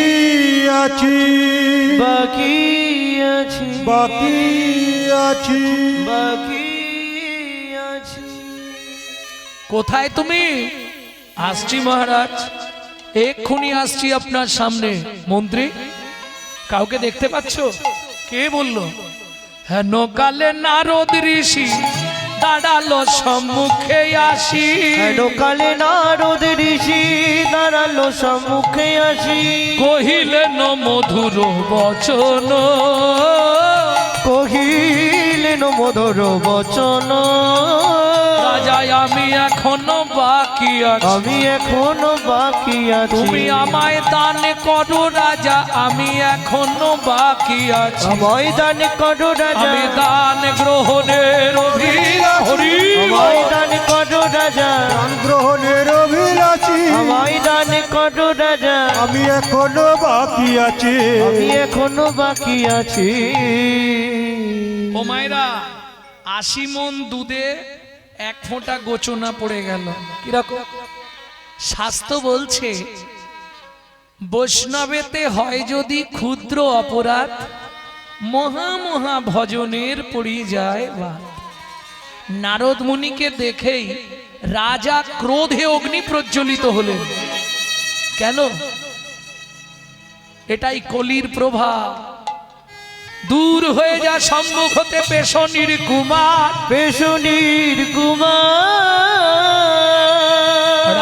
আছি, বাকি আছি, বাকি আছি। বাকি আছি। কোথায় তুমি? আসছি মহারাজ, এক্ষুনি আসছি আপনার সামনে। মন্ত্রী, কাউকে দেখতে পাচ্ছ? কে বলল? হেন কালে নারদ ঋষি দাঁড়ালো সম্মুখে আসি, হেন কালে নারদ ঋষি দাঁড়ালো সম্মুখে আসি, কহিলেন মধুর বচন, কহিলেন মধুর বচন, রাজা আমি এখনো বাকি আছি, আমি এখনো বাকি আছি, তুমি আমায় দান করো রাজা, আমি এখনো বাকি আছি, আমায় দান করো রাজা, আমি দান গ্রহণের হরি, আমায় দান করো রাজা, দান গ্রহণের অভিলাষী, আমায় দান করো রাজা, আমি এখনো বাকি আছি, আমি এখনো বাকি আছি। ও মায়েরা, 80 মণ দুধে 1 ফোঁটা গোচনা পড়ে গেল। কিরকম? শাস্ত্র বলছে বৈষ্ণবেতে হয় যদি ক্ষুদ্র অপরাধ, মহা মহা ভজনের পড়ি যায় বা। নারদ মুনিকে দেখেই রাজা ক্রোধে অগ্নি প্রজ্বলিত হলেন। কেন? এটাই কলির প্রভাব। দূর হয়ে যা সম্মুখ হতে পেশনির কুমার, পেশনির কুমার।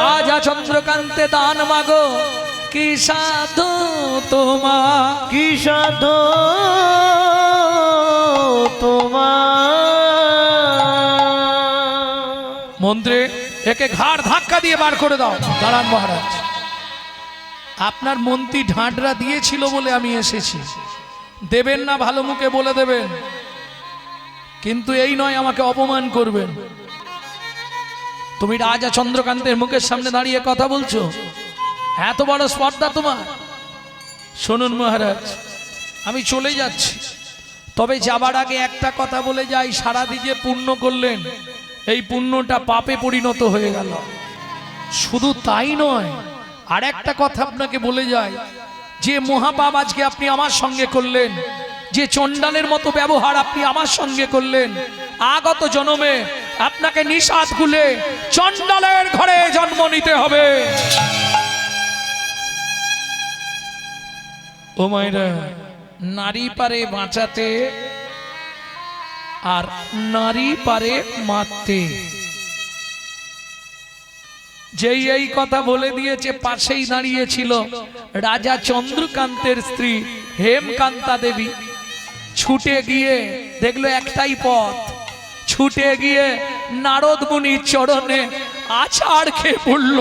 রাজা চন্দ্রকান্তে দান মাগো, কি সাধু তোমার, কি সাধু তোমার। মন্ত্রে একে ঘাড় ধাক্কা দিয়ে বার করে দাও। দাঁড়ান মহারাজ, আপনার মন্ত্রী ঢাঁটরা দিয়েছিল বলে আমি এসেছি। দেবেন না ভালো মুখে বলে দেবেন, কিন্তু এই নয় আমাকে অপমান করবেন। তুমি রাজা চন্দ্রকান্তের মুখের সামনে দাঁড়িয়ে কথা বলছো, এত বড় স্পর্ধা তোমার। শুনুন মহারাজ, আমি চলে যাচ্ছি, তবে যাবার আগে একটা কথা বলে যাই। সারাদিন যে পুণ্য করলেন, এই পুণ্যটা পাপে পরিণত হয়ে গেল। শুধু তাই নয়, আর একটা কথা আপনাকে বলে যাই, যে মহাপাপ আজকে আপনি আমার সঙ্গে করলেন, যে চণ্ডালের মতো ব্যবহার আপনি আমার সঙ্গে করলেন, আগত জন্মে আপনাকে নিষাদ খুলে চণ্ডালের ঘরে জন্ম নিতে হবে। ও মায়েরা, নারী পারে বাঁচাতে আর নারী পারে মারতে। যেই এই কথা বলে দিয়েছে, পাশেই দাঁড়িয়েছিল রাজা চন্দ্রকান্তের স্ত্রী হেমকান্তা দেবী। ছুটে গিয়ে দেখলো একটাই পথ, ছুটে গিয়ে নারদ মুনির চরণে আছাড় খেয়ে পড়ল।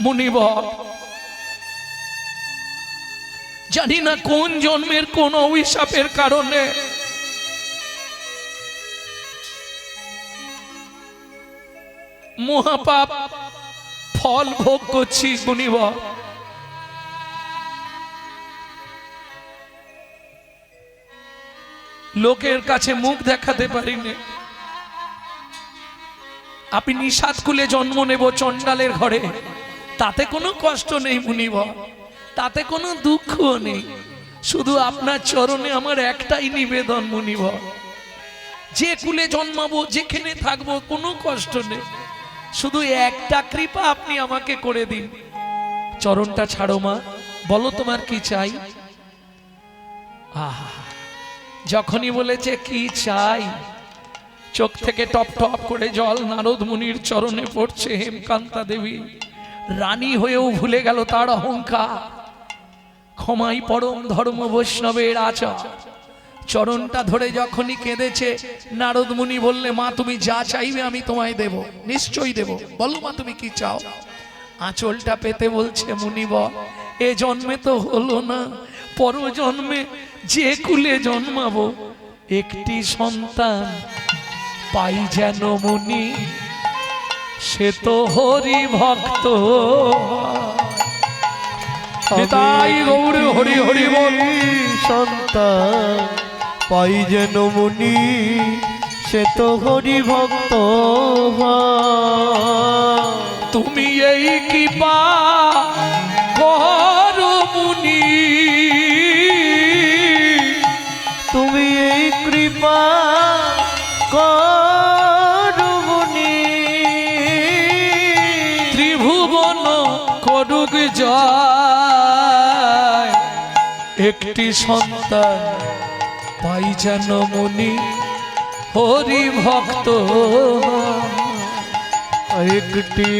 মুনিবর, জানি না কোন জন্মের কোন অভিশাপের কারণে মহাপাপ ফল ভোগ করছি। মুনিবর, লোকের কাছে মুখ দেখাতে পারিনি। আপনি নিষাদ কুলে জন্ম নেব চণ্ডালের ঘরে, তাতে কোনো কষ্ট নেই মুনিবর, তাতে কোনো দুঃখ নেই। শুধু আপনার চরণে আমার একটাই নিবেদন মুনিবর, যে কুলে জন্মাবো, যেখানে থাকবো, কোনো কষ্ট নেই। শুধু একটা কৃপা আপনি আমাকে করে দিন। চরণটা ছাড়ো মা, বলো তোমার কি চাই। আহা, যখনই বলেছে কি চাই, চোখ থেকে টপ টপ করে জল নারদ মুনির চরণে পড়ছে। হেমকান্তা দেবী রানী হয়েও ভুলে গেল তার অহংকার। ক্ষমাই পরম ধর্ম বৈষ্ণবের আচার। চরণটা ধরে যখনই কেঁদেছে, নারদ মুনি বললে, মা তুমি যা চাইবে আমি তোমায় দেব, নিশ্চয়ই দেব। বলো মা তুমি কি চাও। আঁচলটা পেতে বলছে, মুনিবর এ জন্মে তো হলো না, পর জন্মে যে কুলে জন্মাবো একটি সন্তান পাই যেন মুনি, সে তো হরি ভক্ত। নিতাই গৌর হরি হরি বল। সন্তান পাই যেন মুনি, সে তো হরি ভক্ত। তুমি এই কৃপা করো মুনি, তুমি এই কৃপা করো মুনি। ত্রিভুবন করুক জয়, একটি সন্তান পাই যেন মুনি, হরি ভক্ত। একটি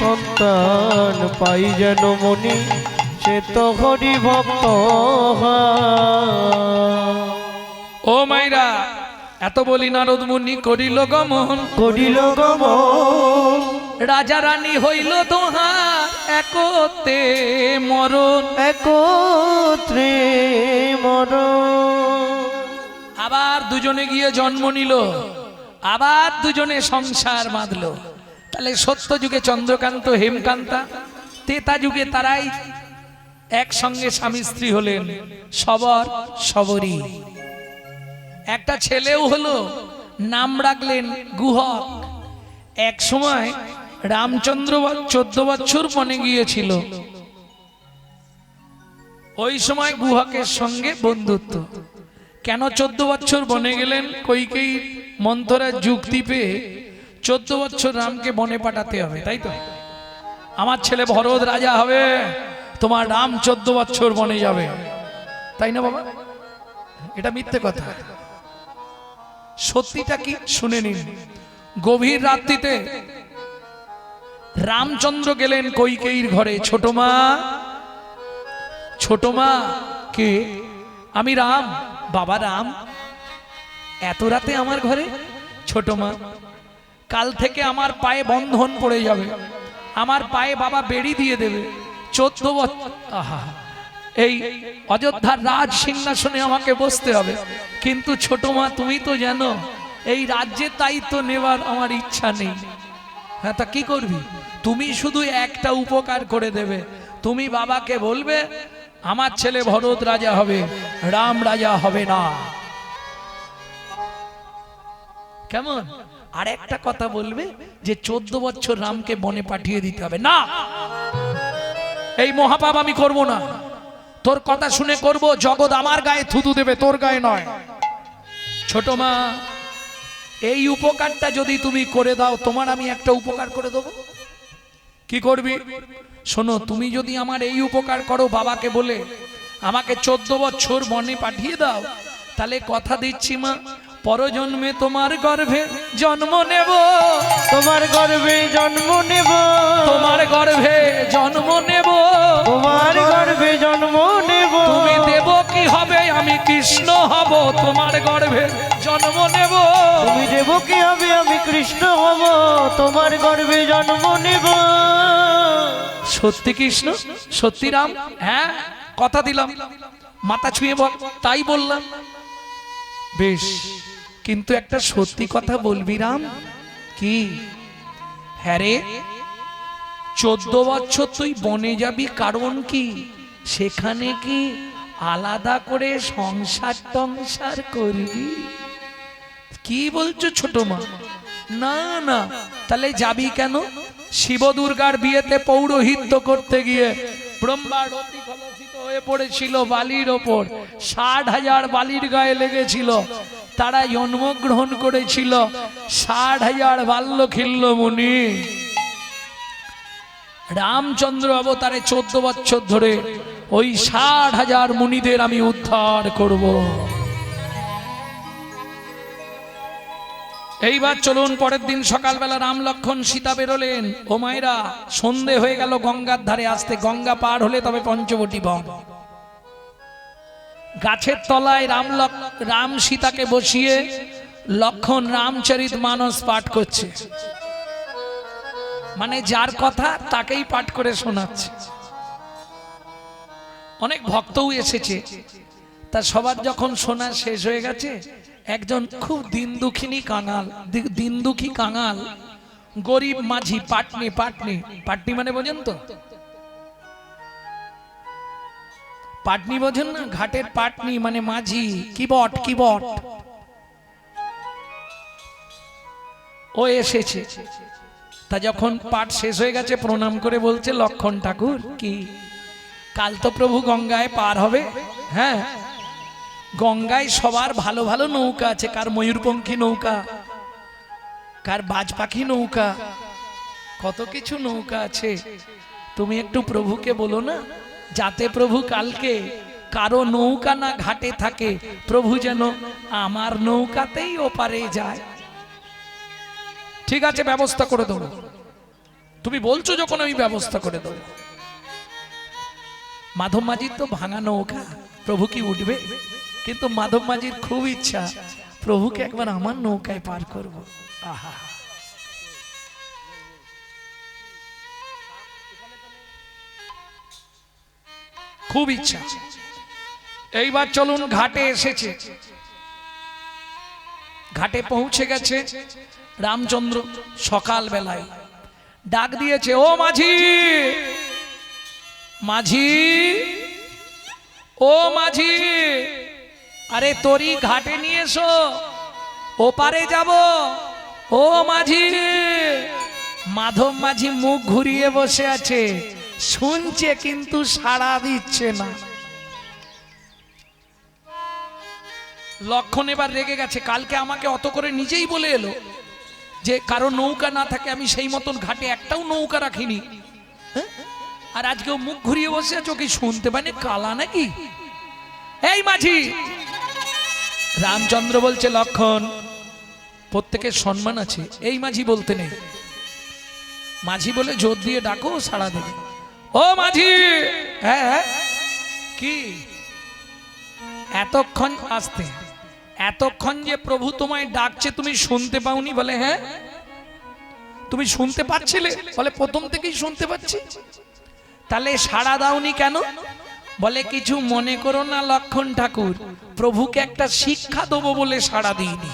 সন্তান পাই যেন মুনি, সে তো হরি ভক্ত। ও মাইরা, এত বলি নারদ মুনি করিল গমন, করিল গমন। রাজা রানী হইল দোহার, একতে মরণ। একত্রে মরণ। আবার দুজনে গিয়ে জন্ম নিল, আবার দুজনে সংসার বাঁধলো। তাহলে সত্য যুগে চন্দ্রকান্ত হেমকান্তা, তেতা যুগে তারাই একসঙ্গে স্বামী স্ত্রী হলেন, সবর সবরী। একটা ছেলেও হলো, নাম রাখলেন গুহক। এক সময় রামচন্দ্র 14 বছর বনে গিয়েছিল। ওই সময় গুহকের সঙ্গে বন্ধুত্ব। কেন 14 বছর বনে গেলেন? কইকেই মন্থরার যুক্তি পেয়ে 14 বছর রামকে বনে পাঠাতে হবে, তাই তো? আমার ছেলে ভরত রাজা হবে, তোমার রাম 14 বছর বনে যাবে, তাই না বাবা? এটা মিথ্যে কথা। সত্যিটা কি শুনে নিন। গভীর রাত্রিতে রামচন্দ্র গেলেন কইকেয়ীর ঘরে। ছোট মা, ছোট মা। কে? আমি রাম। বাবা রাম, এত রাতে আমার ঘরে? ছোট মা, কাল থেকে আমার পায়ে বন্ধন পড়ে যাবে, আমার পায়ে বাবা বেড়ি দিয়ে দেবে। 14 বছর এই অযোধ্যার রাজ সিংহাসনে আমাকে বসতে হবে। কিন্তু ছোট মা, তুমি তো জানো এই রাজ্যের দায়িত্ব নেবার আমার ইচ্ছা নেই। হ্যাঁ, তা কি করবি? তুমি শুধু একটা উপকার করে দেবে। তুমি বাবাকে বলবে আমার ছেলে ভরত রাজা হবে, রাম রাজা হবে না। কেমন? আর একটা কথা বলবে যে 14 বছর রামকে বনে পাঠিয়ে দিতে হবে। না, এই মহাপাপ আমি করব না। তোর কথা শুনে করব, জগৎ আমার গায়ে থুতু দেবে, তোর গায়ে নয়। ছোট মা, এই উপকারটা যদি তুমি করে দাও, তোমার আমি একটা উপকার করে দেবো। কি করবি? শোনো, তুমি যদি আমার এই উপকার করো, বাবাকে বলে আমাকে 14 বছর বনে পাঠিয়ে দাও, তাহলে কথা দিচ্ছি মা, পরজন্মে তোমার গর্ভে জন্ম নেব, তোমার গর্ভে জন্ম নেব, তোমার গর্ভে জন্ম নেব, তোমার গর্ভে জন্ম নেব। তুমি দেব কি হবে, আমি কৃষ্ণ হব, তোমার গর্ভে জন্ম নেব। তুমি দেব কি হবে, আমি কৃষ্ণ হব, তোমার গর্ভে জন্ম নেব। সত্যি কৃষ্ণ, সত্যি রাম? হ্যাঁ, কথা দিলাম। মাথা ছুঁয়ে বল। তাই বললাম। বেশ, কিন্তু একটা সত্যি কথা বলবি রাম। কি? হ্যাঁ রে, 14 বছর তুই বনে যাবি, কারণ কি? সেখানে কি আলাদা করে সংসার টংসার করবি? কি বলছো ছোট মা? না না, তাহলে যাবি কেন? শিব দুর্গার বিয়েতে পৌরোহিত্য করতে গিয়ে ব্রহ্মার অতি কলুষিত হয়ে পড়েছিল বালির ওপর। 60,000 বালির গায়ে লেগেছিল। তারা জন্মগ্রহণ করেছিল 60,000 বাল্যখিল্য মুনি। রামচন্দ্র অবতারে 14 বছর ধরে ওই 60,000 মুনিদের আমি উদ্ধার করব। এইবার চলুন, পরের দিন সকালবেলা রাম লক্ষণ সীতা বেরোলেন। ও মায়েরা, সন্ধে হয়ে গেল গঙ্গার ধারে আসতে। গঙ্গা পার হলে তবে পঞ্চবটী বন। গাছের তলায় রাম সীতাকে বসিয়ে লক্ষণ রামচরিত মানস পাঠ করছে। মানে যার কথা তাকেই পাঠ করে শোনাচ্ছে। অনেক ভক্তও এসেছে। তা সবার যখন শোনা শেষ হয়ে গেছে, একজন খুব দিন দুঃখী কাঙাল গরিব মাঝি, পাটনি মানে বোঝেন তো? পাটনি বোঝেন না? ঘাটের পাটনি মানে মাঝি, কিবট। ও এসেছে। তা যখন পাঠ শেষ হয়ে গেছে, প্রণাম করে বলছে, লক্ষণ ঠাকুর, কি কাল তো প্রভু গঙ্গায় পার হবে? হ্যাঁ, গঙ্গায় সবার ভালো ভালো নৌকা আছে। কার ময়ূরপঙ্খী নৌকা, কার বাজ পাখি নৌকা, কত কিছু নৌকা আছে। তুমি একটু প্রভুকে বলো না, যাতে প্রভু কালকে কারো নৌকা না ঘাটে থাকে, প্রভু যেন আমার নৌকাতেই ওপারে যায়। ঠিক আছে, ব্যবস্থা করে দেবো। তুমি বলছো যখন, আমি ব্যবস্থা করে দেবো। মাধব মাঝির তো ভাঙা নৌকা, প্রভু কি উঠবে? কিন্তু মাধব মাঝির খুব ইচ্ছা, প্রভুকে একবার আমার নৌকায় পার করব। আহা, খুব ইচ্ছা। এইবার চলুন, ঘাটে এসেছে। ঘাটে পৌঁছে গেছে রামচন্দ্র। সকাল বেলায় ডাক দিয়েছে, ও মাঝি, মাঝি, ও মাঝি, আরে তোরই ঘাটে নিয়ে এসো। ওপারে যাব। ও মাঝি। মাধব মাঝি মুখ ঘুরিয়ে বসে আছে, শুনছে কিন্তু সাড়া দিচ্ছে না। লক্ষণ এবার রেগে গেছে, কালকে আমাকে অত করে নিজেই বলে এলো যে কারো নৌকা না থাকে আমি সেই মতন ঘাটে একটাও নৌকা রাখিনি, হ্যাঁ? আর আজকেও মুখ ঘুরিয়ে বসে আছো, কি শুনতে পানি কালা নাকি? এই মাঝি। রামচন্দ্র বলছে লক্ষণ, প্রত্যেকের সম্মান আছে, এই মাঝি বলতে নেই। মাঝি বলে জোর দিয়ে ডাকো, সাড়া দেবে। ও মাঝি। হ্যাঁ কি? এতক্ষণ আসতে, এতক্ষণ যে প্রভু তোমায় ডাকছে তুমি শুনতে পাওনি? বলে হ্যাঁ। তুমি শুনতে পাচ্ছিলে? বলে প্রথম থেকেই শুনতে পাচ্ছি। তাহলে সাড়া দাওনি কেন? বলে কিছু মনে করো না লক্ষণ ঠাকুর, প্রভুকে একটা শিক্ষা দেবো বলে সাড়া দিইনি।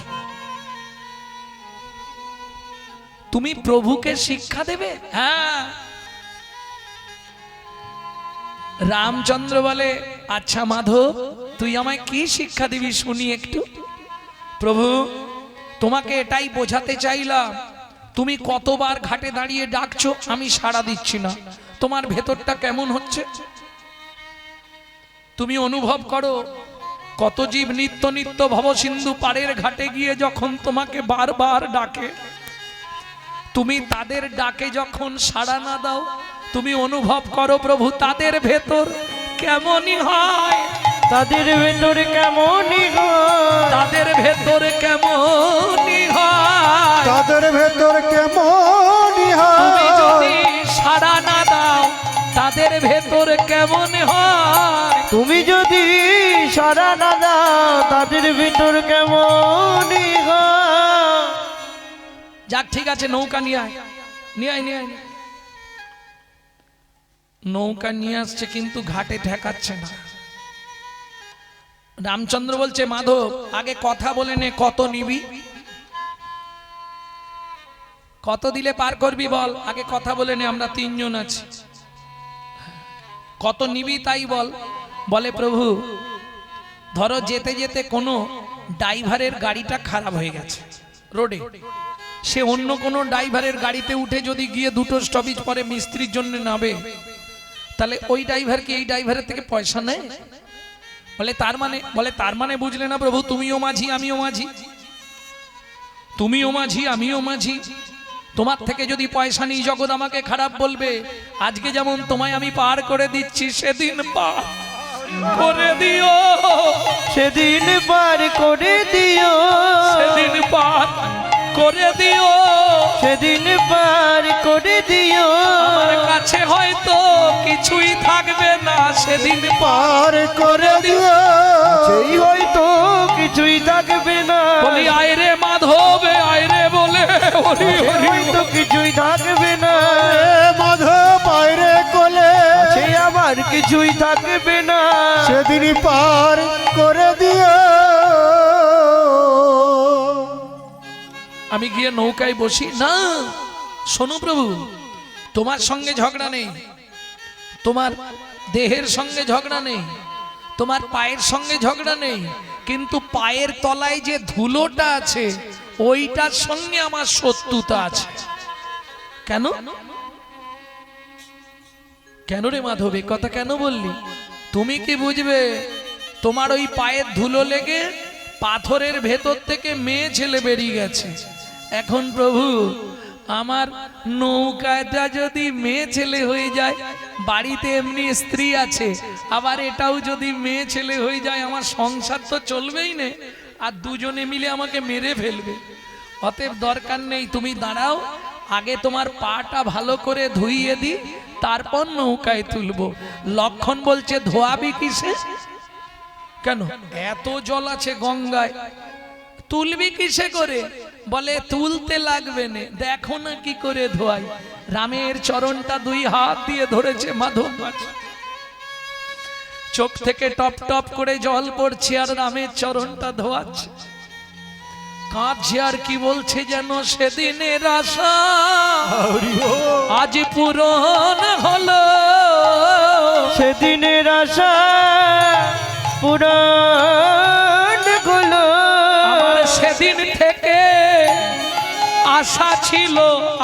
তুমি প্রভুকে শিক্ষা দেবে? হ্যাঁ। রামচন্দ্র বলে আচ্ছা মাধব, তুই আমায় কি শিক্ষা দিবি শুনি একটু। প্রভু, তোমাকে এটাই বোঝাতে চাইলাম, তুমি কতবার ঘাটে দাঁড়িয়ে ডাকছো, আমি সাড়া দিচ্ছি না, তোমার ভেতরটা কেমন হচ্ছে তুমি অনুভব করো। কত জীব নিত্য নিত্য ভবসিন্ধু পাড়ের ঘাটে গিয়ে যখন তোমাকে বারবার ডাকে, তুমি তাদের ডাকে যখন সাড়া না দাও, তুমি অনুভব করো প্রভু তাদের ভেতর কেমনই হয়। তাদের ভেতর কেমনই হয়, তাদের ভেতর কেমনই হয়, তাদের ভেতর কেমনই তুমি যদি হয়, সাড়া না দাও তাদের ভেতর কেমন হয়। তুমি যদি সাড়া না দাও তাদের ভেতর কেমনই হয়। যাক ঠিক আছে, নৌকা নিয়ে আয়, নিয়ে আয়, নিয়ে আয়। নৌকা নিয়ে আসছে কিন্তু ঘাটে ঠেকাচ্ছে না। রামচন্দ্র বলছে মাধব, আগে কথা বলে নে, কত নিবি, কত দিলে পার করবি বল, আগে কথা বলে নে, আমরা তিনজন আছি, কত নিবি তাই বল। বলে প্রভু, ধরো যেতে যেতে কোনো ড্রাইভারের গাড়িটা খারাপ হয়ে গেছে রোডে, সে অন্য কোনো ড্রাইভারের গাড়িতে উঠে যদি গিয়ে দুটো স্টপেজ পরে মিস্ত্রির জন্য নামে, তাহলে ওই ড্রাইভার কি এই ড্রাইভারের থেকে পয়সা নেয়? বলে তার মানে বুঝলে না প্রভু, তুমিও মাঝি আমিও মাঝি, তুমিও মাঝি আমিও মাঝি, তোমার থেকে যদি পয়সা নিই জগৎ আমাকে খারাপ বলবে। আজকে যেমন তোমায় আমি পার করে দিচ্ছি, সেদিন পার করে দিও, সেদিন পার করে দিও, সেদিন পার করে দিও, সেদিন পার করে দিও। আমার কাছে হয়তো কিছুই থাকবে না, সেদিন পার করে দিও, সেই হয়তো কিছুই থাকবে না। বলি আয় রে মাধব, আয় রে বলে হরি হরি, হয়তো কিছুই থাকবে না, মাধব পায়রে কোলে, সে আবার কিছুই থাকবে না। সেদিন পার করে দিও। আমি গিয়ে নৌকায় বসি না। শোনো প্রভু, তোমার সঙ্গে ঝগড়া নেই, তোমার দেহের সঙ্গে ঝগড়া নেই, তোমার পায়ের সঙ্গে ঝগড়া নেই, কিন্তু পায়ের তলায় যে ধুলোটা আছে ওইটার সঙ্গে আমার শত্রুতা আছে। কেন? কেন রে মাধব, এ কথা কেন বললি? তুমি কি বুঝবে, তোমার ওই পায়ের ধুলো লেগে পাথরের ভেতর থেকে মেয়ে ছেলে বেরিয়ে গেছে। এখন প্রভু, আমার নৌকাটা যদি মেয়ে ছেলে হয়ে যায়, বাড়িতে এমনি স্ত্রী আছে, আবার এটাও যদি মেয়ে ছেলে হয়ে যায়, আমার সংসার তো চলবেই না, আর দুজনে মিলে আমাকে মেরে ফেলবে। অতএব দরকার নেই, তুমি দাঁড়াও, আগে তোমার পাটা ভালো করে ধুইয়ে দি, তারপর নৌকায় তুলবো। লক্ষণ বলছে ধোয়াবি কিসে? কেন এত জল আছে গঙ্গায়, তুলবি কিসে করে? বলে তুলতে লাগবে না, দেখো না কি করে ধোয়াই। রামের চরণটা দুই হাত দিয়ে ধরেছে মাধব, চোখ থেকে টপ টপ করে জল পড়ছে আর রামের চরণটা ধোয়াচ্ছে, কাঁদছে আর কি বলছে যেন সেদিনের আশা আজ পূরণ হলো, সেদিনের আশা পূরণ হলো। আমার সেদিন থেকে আশা ছিল।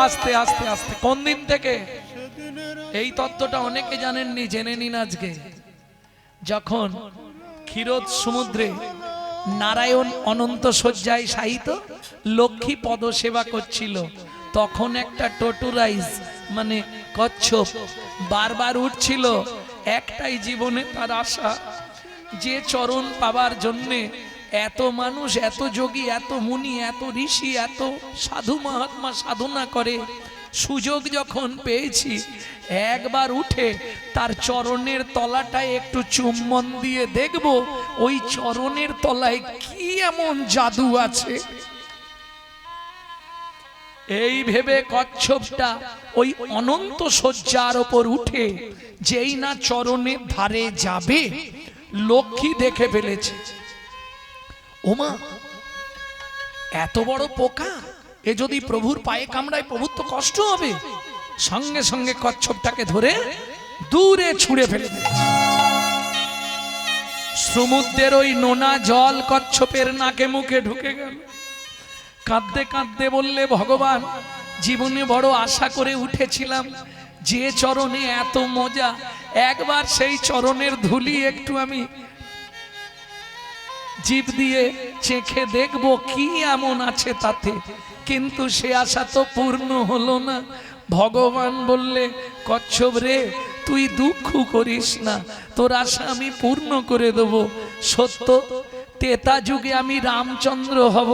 আস্তে আস্তে আস্তে কোন দিন থেকে? এই তত্ত্বটা অনেকে জানেননি, জেনে নিন আজকে। যখন ক্ষীরোদ সমুদ্রে নারায়ণ অনন্ত শয্যায় শায়িত লক্ষ্মী পদ সেবা করছিল, তখন একটা টটুরাইজ মানে কচ্ছপ বারবার উঠছিল। একটাই জীবনে তার আশা, যে চরণ পাবার জন্যে এত মানুষ, এত যোগী, এত মুনি, এত ঋষি, এত সাধু মহাত্মা সাধনা করে, সুযোগ যখন পেয়েছি একবার উঠে তার চরণের তলাটায় একটু চুম্বন দিয়ে দেখব ওই চরণের তলায় কি এমন জাদু আছে। এই ভেবে কচ্ছপটা ওই অনন্ত শয্যার ওপর উঠে যেই না চরণের ধারে যাবে, লক্ষ্মী দেখে ফেলেছে, ওমা এত বড় পোকা, এ যদি প্রভুর পায়ে কামড়ায় প্রভুর তো কষ্ট হবে। সঙ্গে সঙ্গে কচ্ছপটাকে ধরে দূরে ছুঁড়ে ফেলে দিয়েছে। সমুদ্রের ওই নোনা জল কচ্ছপের নাকে মুখে ঢুকে গেল। কাঁদতে কাঁদতে বললে, ভগবান জীবনে বড় আশা করে উঠেছিলাম, যে চরণে এত মজা, একবার সেই চরণের ধুলি একটু আমি জিভ দিয়ে চেখে দেখবো কি এমন আছে তাতে, কিন্তু সে আশা তো পূর্ণ হলো না। ভগবান বললে, কচ্ছপ রে তুই দুঃখ করিস না, তোর আশা আমি পূর্ণ করে দেব। সত্য তেতা যুগে আমি রামচন্দ্র হব,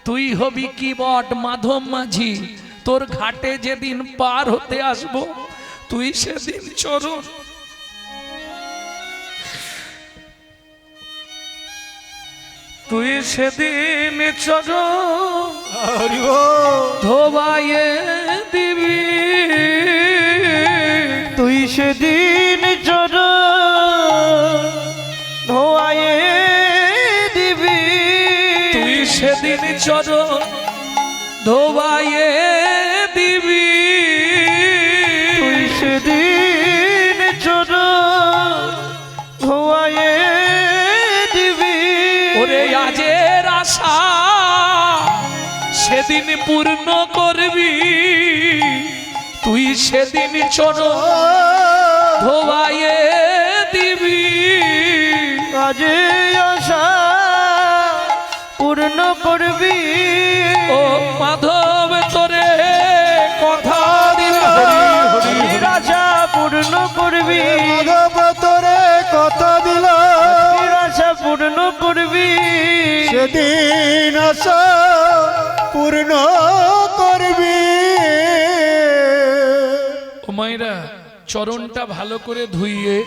তুই হবি কি বট মাধব মাঝি। তোর ঘাটে যেদিন পার হতে আসব, তুই সেদিন চরণ তুই সেদিন চরণ ধোবাইয়ে দিবি, তুই সেদিন চরণ ধোয়ায়ে দিবি, তুই সেদিন চরণ ধোবাইয়ে দিবি, তুই সেদিন চরণ ধোয়ায়ে দিবি। ওরে আজের আশা সেদিন পূর্ণ করবি, তুই সেদিন চরণ ধোবাইয়ে দিবি। কাজে আশা পূর্ণ করবি, ও মাধব তোরে কথা দিলাম, আশা পূর্ণ করবি, মাধব তোরে কথা দিল, আশা পূর্ণ করবি, সেদিন আশা পূর্ণ করবি। ও মায়েরা, চরণটা ভালো করে ধুইয়ে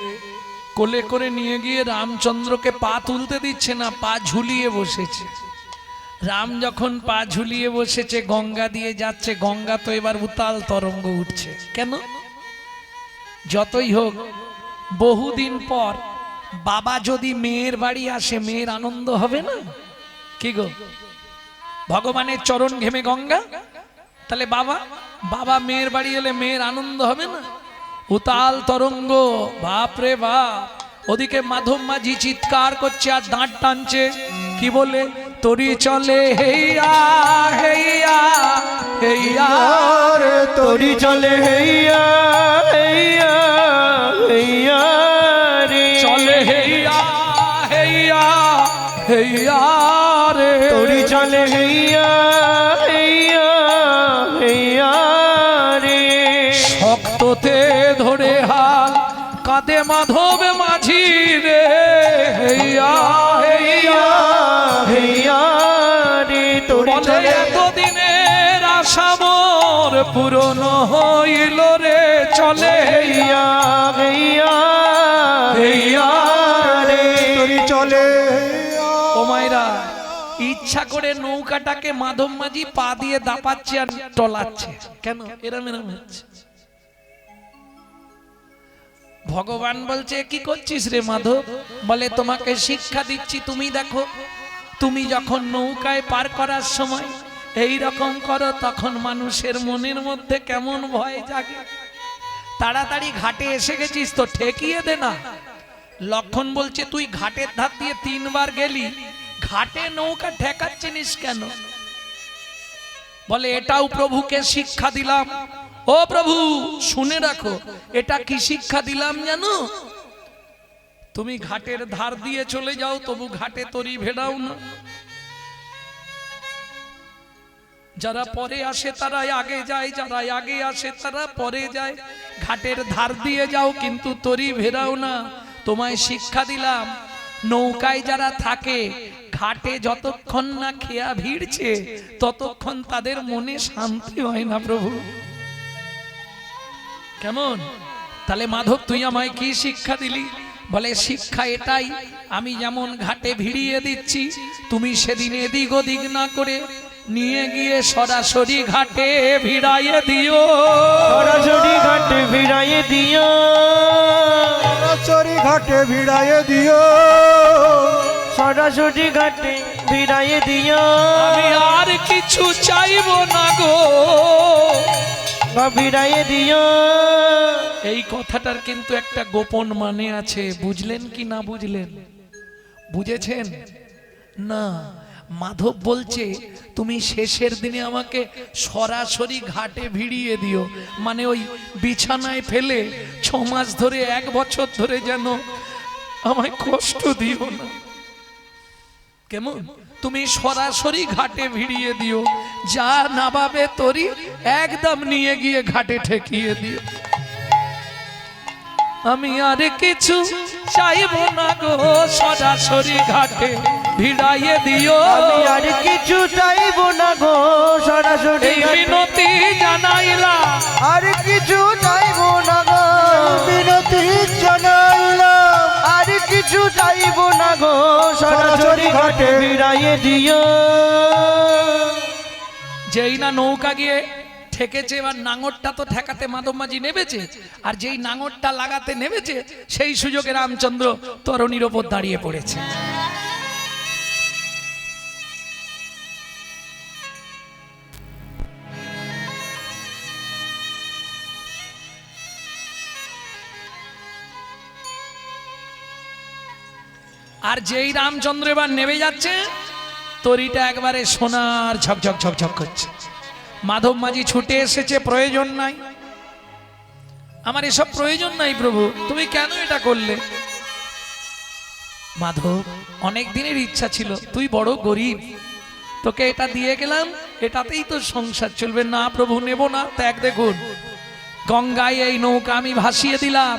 কোলে করে নিয়ে গিয়ে রামচন্দ্রকে পা তুলতে দিচ্ছে না, পা ঝুলিয়ে বসেছে। রাম যখন পা ঝুলিয়ে বসেছে, গঙ্গা দিয়ে যাচ্ছে, গঙ্গা তো এবার উতাল তরঙ্গ উঠছে। কেন? যতই হোক বহুদিন পর বাবা যদি মেয়ের বাড়ি আসে, মেয়ের আনন্দ হবে না? কি গো, ভগবানের চরণ ঘেমে গঙ্গা, তাহলে বাবা বাবা মেয়ের বাড়ি এলে মেয়ের আনন্দ হবে না? উতাল তরঙ্গ, বাপরে বাপ। ওদিকে মাধব মাঝি চিৎকার করছে আর দাঁত টানছে, কি বলে? তরি চলে হেইয়া হেইয়া হেইয়া রে তোরি চলে হেইয়া হেইয়া হেইয়া রে, চলে হেইয়া হেইয়া হেইয়া রে, তোরি চলে হেইয়া হেইয়া হেইয়া রে। শক্ততে ধরে হাল কাঁদে মাধব মাঝি রে, হেইয়া হেইয়া হেইয়া রে, তোরি বলে চলে এতদিনের আশা মোর পূরণ হইল রে, চলে হেইয়া হেইয়া হেইয়া রে, তোরি চলে। ও মায়েরা, ইচ্ছা করে নৌকাটাকে মাধব মাঝি পা দিয়ে দাপাচ্ছে আর টলাচ্ছে। কেন এরম এরম হচ্ছে? ভগবান বলছে, কি করছিস রে মাধব? বলে, তোমাকে শিক্ষা দিচ্ছি। তুমি দেখো, তুমি যখন নৌকায় পার করার সময় এই রকম করো, তখন মানুষের মনের মধ্যে কেমন ভয় জাগে। তাড়াতাড়ি ঘাটে এসে গেছিস তো ঠেকিয়ে দে না। লক্ষণ বলছে, তুই ঘাটের ধার দিয়ে 3 বার গেলি, ঘাটে নৌকা ঠেকাচ্ছিস কেন? বলে এটাও প্রভুকে শিক্ষা দিলাম। ও প্রভু শুনে রাখো, এটা কি শিক্ষা দিলাম জানো? তুমি ঘাটের ধার দিয়ে চলে যাও, তবু ঘাটে তরি ভেড়াও না। যারা পরে আসে তারা আগে যায়, যারা আগে আসে তারা পরে যায়। ঘাটের ধার দিয়ে যাও কিন্তু তরি ভেড়াও না। তোমায় শিক্ষা দিলাম, নৌকায় যারা থাকে ঘাটে যতক্ষণ না খেয়া ভিড়ছে ততক্ষণ তাদের মনে শান্তি হয় না প্রভু। কেমন? তাহলে মাধব তুই আমায় কি শিক্ষা দিলি? বলে শিক্ষা এটাই, আমি যেমন ঘাটে ভিড়িয়ে দিচ্ছি, তুমি সেদিন এদিক ওদিক না করে নিয়ে গিয়ে সরাসরি ঘাটে ভিড়াইয়ে দিও। সরাসরি ঘাটে ভিড়াইয়ে দিও। সরাসরি ঘাটে ভিড়াইয়ে দিও। সরাসরি ঘাটে ভিড়াইয়ে দিও। আমি আর কিছু চাইবো না গো, ভিড়াইয়ে দিও। এই কথাটার কিন্তু একটা গোপন মানে আছে, বুঝলেন কি না বুঝলেন? বুঝেছেন না? মাধব বলছে তুমি শেষের দিনে আমাকে সরাসরি ঘাটে ভিড়িয়ে দিও, মানে ওই বিছানায় ফেলে 6 মাস ধরে 1 বছর ধরে যেন আমায় কষ্ট দিও না। কেমন? তুমি সরাসরি ঘাটে ভিড়িয়ে দিও, যা নাবাবে তরি একদম নিয়ে গিয়ে ঘাটে ঠেকিয়ে দিও। আমি আর কিছু চাইবো না গো, সরাসরি ঘাটে ভিড়াইয়ে দিও। আমি আর কিছু চাইবো না গো, সরাসরি মিনতি জানাইলাম। আর কিছু চাইবো না গো, বিনতি জানাইলাম। আর কিছু চাইবো না গো, সরাসরি ঘাটে ভিড়াইয়ে দিও। যেই না নৌকা গিয়ে ঠেকেছে, এবার নাঙরটা তো ঠেকাতে মাধব মাঝি নেমেছে, আর যেই নাঙরটা লাগাতে নেমেছে সেই সুযোগে রামচন্দ্র তরণীর ওপর দাঁড়িয়ে পড়েছে। আর যেই রামচন্দ্র এবার নেমে যাচ্ছে, তরিটা একবারে সোনার ঝকঝক ঝকঝক করছে। মাধব মাঝি ছুটে এসেছে, প্রয়োজন নাই, আমার এসব প্রয়োজন নাই প্রভু, তুমি কেন এটা করলে? মাধব অনেক দিনের ইচ্ছা ছিল, তুই বড় গরিব, তোকে এটা দিয়ে গেলাম, এটাতেই তো সংসার চলবে। না প্রভু নেব না, ত্যাগ দেখুন, গঙ্গায় এই নৌকা আমি ভাসিয়ে দিলাম,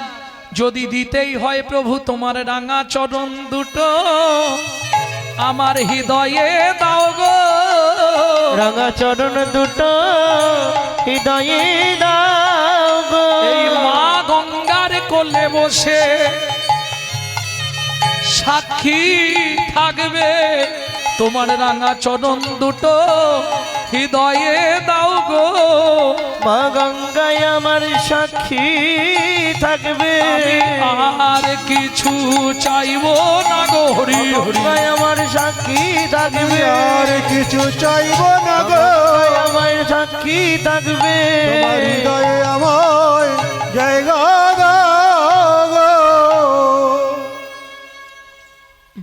যদি দিতেই হয় প্রভু তোমার রাঙা চরণ দুটো আমার হৃদয়ে দাও গো। রাঙা চরণ দুটো হৃদয়ে দাও গো। এই মা গঙ্গার কোলে বসে সাক্ষী থাকবে, তোমার রাঙা চরণ দুটো হৃদয়ে দাও গো। মা গঙ্গায় আমার সাক্ষী থাকবে, আর কিছু চাইবো না গো, হরি হরি। গঙ্গায় আমার সাক্ষী থাকবে, আর কিছু চাইবো না গো, আমার সাক্ষী থাকবে। তোমার হৃদয়ে আমার জায়গা দাও গো।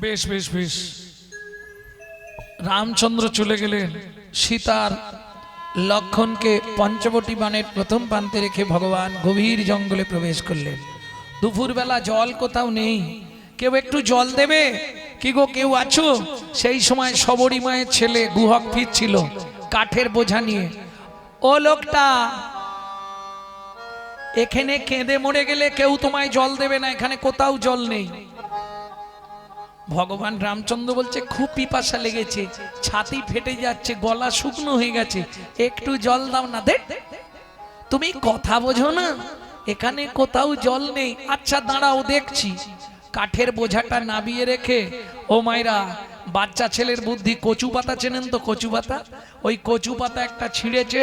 বেশ বেশ বেশ। রামচন্দ্র চলে গেলেন, সীতার লক্ষণকে পঞ্চবটী বানের প্রথম প্রান্তে রেখে ভগবান গভীর জঙ্গলে প্রবেশ করলেন। দুপুরবেলা জল কোথাও নেই, কেউ একটু জল দেবে কি গো, কেউ আছো? সেই সময় সবরী মায়ের ছেলে গুহক ফিরছিল কাঠের বোঝা নিয়ে। ও লোকটা, এখানে কেঁদে মরে গেলে কেউ তোমায় জল দেবে না, এখানে কোথাও জল নেই। ভগবান রামচন্দ্র বলছে খুব পিপাসা লেগেছে, ছাতি ফেটে যাচ্ছে, গলা শুকনো হয়ে গেছে, একটু জল দাও না। দেখ তুমি কথা বোঝো না, এখানে কোথাও জল নেই। আচ্ছা দাঁড়াও দেখছি। কাঠের বোঝাটা নাবিয়ে রেখে, ও মায়েরা, বাচ্চা ছেলের বুদ্ধি, কচু পাতা চেনেন তো, কচু পাতা, ওই কচু পাতা একটা ছিঁড়েছে,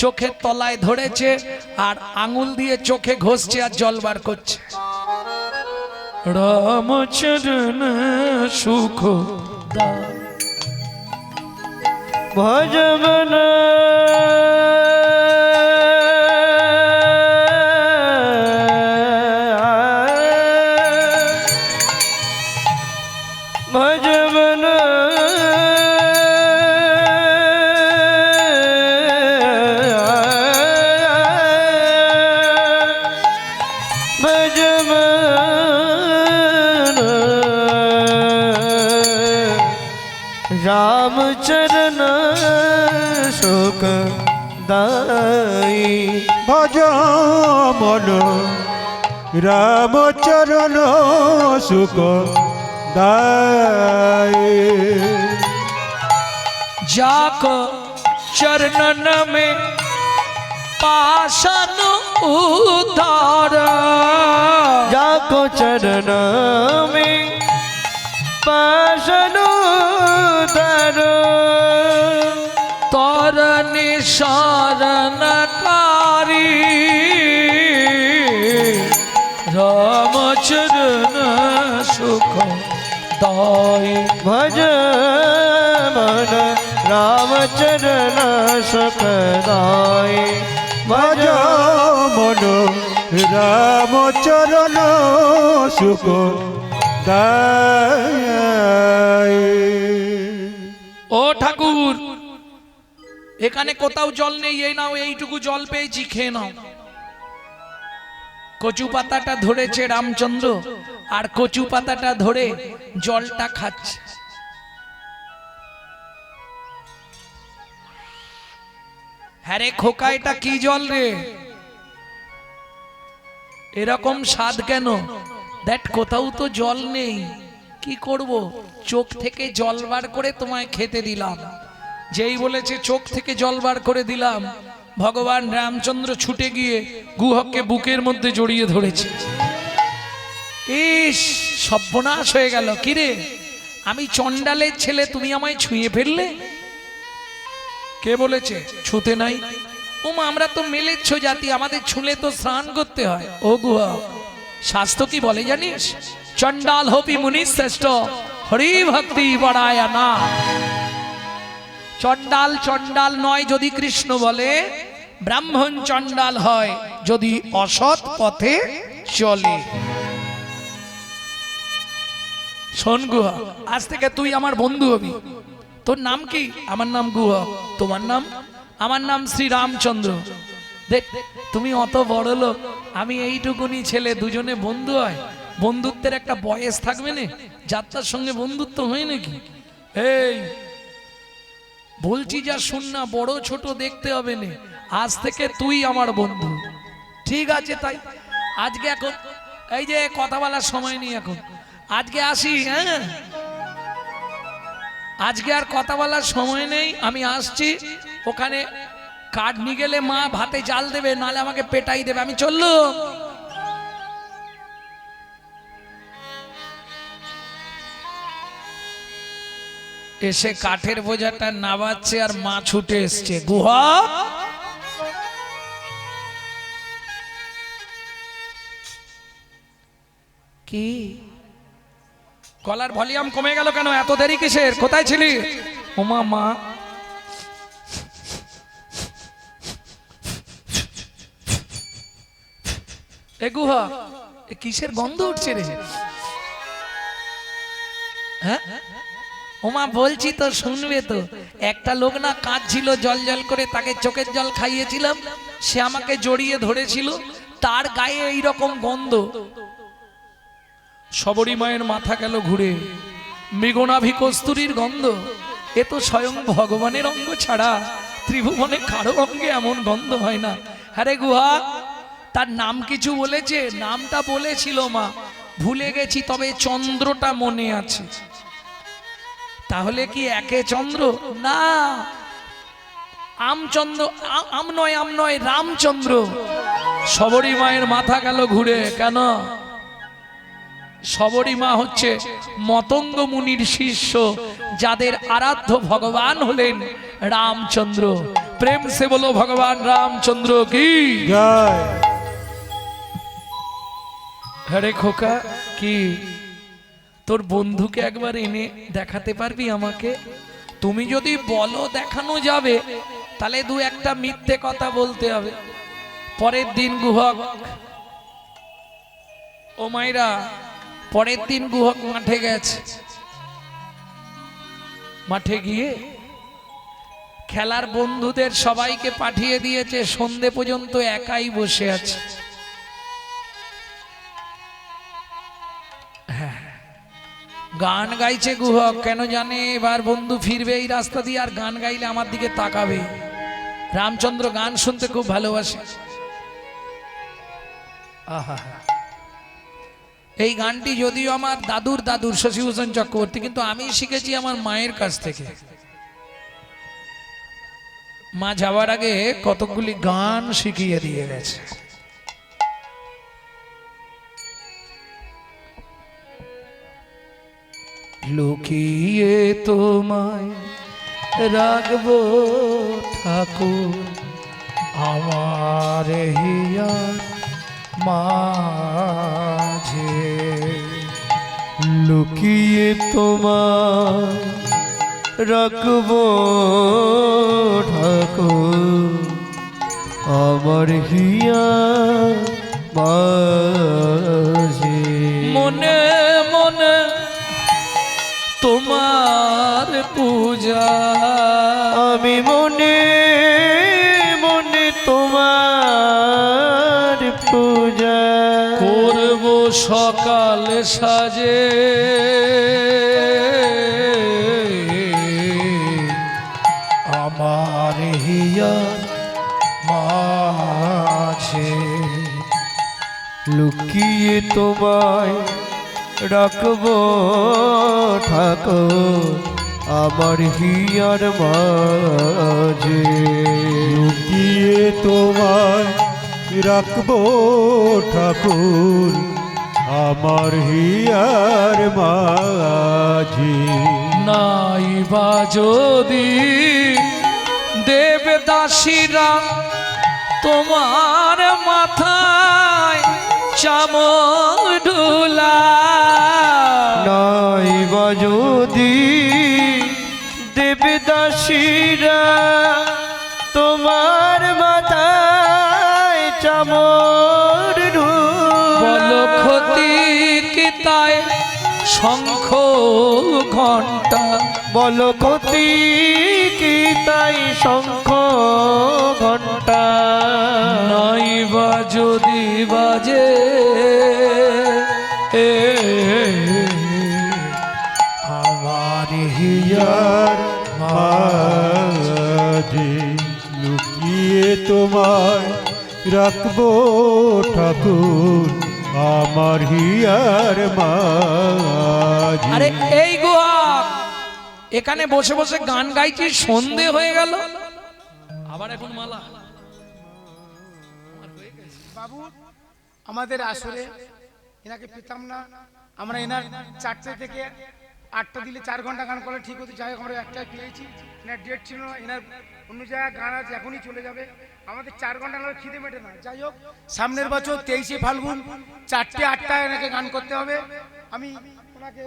চোখের তলায় ধরেছে, আর আঙুল দিয়ে চোখে ঘষছে আর জল বার করছে। রামচরণ সুখ ভজবন ভজবন চরণ সুখ দাই ভজ মন রামচরণ সুখ দায় जाको चरणन में पाशन उतार जाको चरण में पाशन दर तोर निशरणकारी रामचरण सुख दाय भज मन राम चरण सुख दाय ভজ মন রামচরণ সুখ দায় ও ঠাকুর এখানে কোথাও জল নেই, এই নাও এইটুকু জল পেয়েছি, খেয়ে নাও। কচু পাতাটা ধরেছে রামচন্দ্র আর কচু পাতাটা ধরে জলটা খাচ্ছে। হ্যাঁ রে খোকা, এটা কি জল রে, এরকম স্বাদ কেন? দেখ কোথাও তো জল নেই, কি করব? চোখ থেকে জল বার করে তোমায় খেতে দিলাম। যেই বলেছে চোখ থেকে জল বার করে দিলাম, ভগবান রামচন্দ্র ছুটে গিয়ে গুহককে বুকের মধ্যে জড়িয়ে ধরেছে। ইস, সর্বনাশ হয়ে গেল। কিরে, আমি চণ্ডালের ছেলে, তুমি আমায় ছুঁয়ে ফেললে? কে বলেছে ছুঁতে নাই? ওমা, আমরা তো মেলেচ্ছ জাতি, আমাদের ছুঁলে তো স্নান করতে হয়। ও গুহা, শাস্ত্র কি বলে জানিস? চণ্ডাল হপি মুনি শ্রেষ্ঠ, হরি ভক্তি বড়ায় না। চণ্ডাল চণ্ডাল নয় যদি কৃষ্ণ বলে, ব্রাহ্মণ চণ্ডাল হয় যদি অসৎ পথে চলে। শোন গুহা, আজ থেকে তুই আমার বন্ধু হবি। তোর নাম কি? আমার নাম গুহা। তোমার নাম? আমার নাম শ্রী রামচন্দ্র। দেখ, তুমি অত বড় লোক, আমি এইটুকুনি ছেলে, দুজনে বন্ধু হয়। বন্ধুত্বের একটা বয়স থাকবে না? যাত্রার সঙ্গে বন্ধুত্ব হয় নাকি? এই বলছি যা শুন না, বড় ছোট দেখতে হবে না, আজ থেকে তুই আমার বন্ধু, ঠিক আছে? তাই আজকে এখন এই যে কথা বলার সময় নেই, এখন আজকে আসি। হ্যাঁ, আজকে আর কথা বলার সময় নেই, আমি আসছি। ওখানে কাঠ নিয়ে গেলে মা ভাতে জাল দেবে, নালে আমাকে পেটাই দেবে। আমি চললুম। এসে কাঠের বোঝাটা নাবাচ্ছে আর মা ছুটে এসছে। গুহা, কি গলার ভলিউম কমে গেল কেন? এত দেরি কিসের? কোথায় ছিলি? ওমা, মা এ গুহা, এ কিসের গন্ধ উঠছে রে? হ্যাঁ, ওমা বলছি তো, শুনবে তো। একটা লোক না কাঁদছিল জল জল করে, তাকে চোখের জল খাইয়েছিলাম, সে আমাকে জড়িয়ে ধরেছিল, তার গায়ে এইরকম গন্ধ। সবরী মায়ের মাথা গেল ঘুরে, মৃগনাভি কস্তুরীর গন্ধ। এ তো স্বয়ং ভগবানের অঙ্গ ছাড়া ত্রিভুবনে কারো অঙ্গে এমন গন্ধ হয় না। হ্যাঁ গুহা, তার নাম কিছু বলেছে? নামটা বলেছিল মা, ভুলে গেছি, তবে চন্দ্রটা মনে আছে। তাহলে কি একে চন্দ্র? না, আমচন্দ্র, আম নয়, রামচন্দ্র। সবরী মায়ের মাথা গেল ঘুরে। কেন? সবরী মা হচ্ছে মতঙ্গ মুনির শিষ্য, যাদের আরাধ্য ভগবান হলেন রামচন্দ্র। প্রেম সে বলো ভগবান রামচন্দ্র কি জয়। হরে খোকা, কি তোর বন্ধুকে একবার এনে দেখাতে পারবি আমাকে? তুমি যদি বলো দেখানো যাবে, তাহলে দু একটা মিথ্যে কথা বলতে হবে। পরের দিন গুহক, ও মাইরা, পরের দিন গুহক মাঠে গেছে। মাঠে গিয়ে খেলার বন্ধুদের সবাইকে পাঠিয়ে দিয়েছে, সন্ধে পর্যন্ত একাই বসে আছে। গান গাইছে গুহক, কেন জানে এবার বন্ধু ফিরবে এই রাস্তা দিয়ে, আর গান গাইলে আমার দিকে তাকাবে। রামচন্দ্র গান শুনতে খুব ভালোবাসে। আহা, এই গানটি যদিও আমার দাদুর শশীভূষণ চক্রবর্তী, কিন্তু আমি শিখেছি আমার মায়ের কাছ থেকে। মা যাওয়ার আগে কতগুলি গান শিখিয়ে দিয়ে গেছে। লুকিয়ে তোমায় রাখবো ঠাকুর আমার হিয়ার মাঝে, লুকিয়ে তোমার রাখবো ঠাকুর আমার হিয়া মাঝে। মনে মনে তোমার পূজা, আমি মনে মনে তোমার পূজা করব সকাল সাজে, আমার হিয়া মাঝে। লুকিয়ে তোমায় রাখবো ঠাকুর আমার হিয়ার মাঝে, লুকিয়ে তোমায় রাখবো ঠাকুর আমার হিয়ার মাঝে। নাইবা যদি দেবদাসীরা তোমার মাথায় চামডুলা, নাইবা যদি দেবদাসীরা তোমার মাথায় চামর বল ক্ষতি কি তাই শঙ্খ ঘণ্টা, বল ক্ষতি কি তাই শঙ্খ ঘণ্টা, নাইবা যদি বাজে আমার হিয়ার মাঝে। লুকিয়ে তোমায় রাখবো ঠাকুর আমার হিয়ার মাঝে। আরে এই গোয়া এখানে বসে বসে গান গাইছি, সন্ধে হয়ে গেল আবার এখন মালা। বাবু আমাদের আসরে এনাকে পেতাম না আমরা, এনার 4টে থেকে 8টা দিলে 4 ঘন্টা গান করলে ঠিক হতো। যাই হোক আমরা একটাই পেয়েছি, এনার ডেট ছিল না, এনার অন্য জায়গায় গান আছে, এখনই চলে যাবে। আমাদের 4 ঘন্টা না খিদে মেটে না। যাই হোক সামনের বছর 23শে ফাল্গুন 4টে 8টায় এনাকে গান করতে হবে। আমি ওনাকে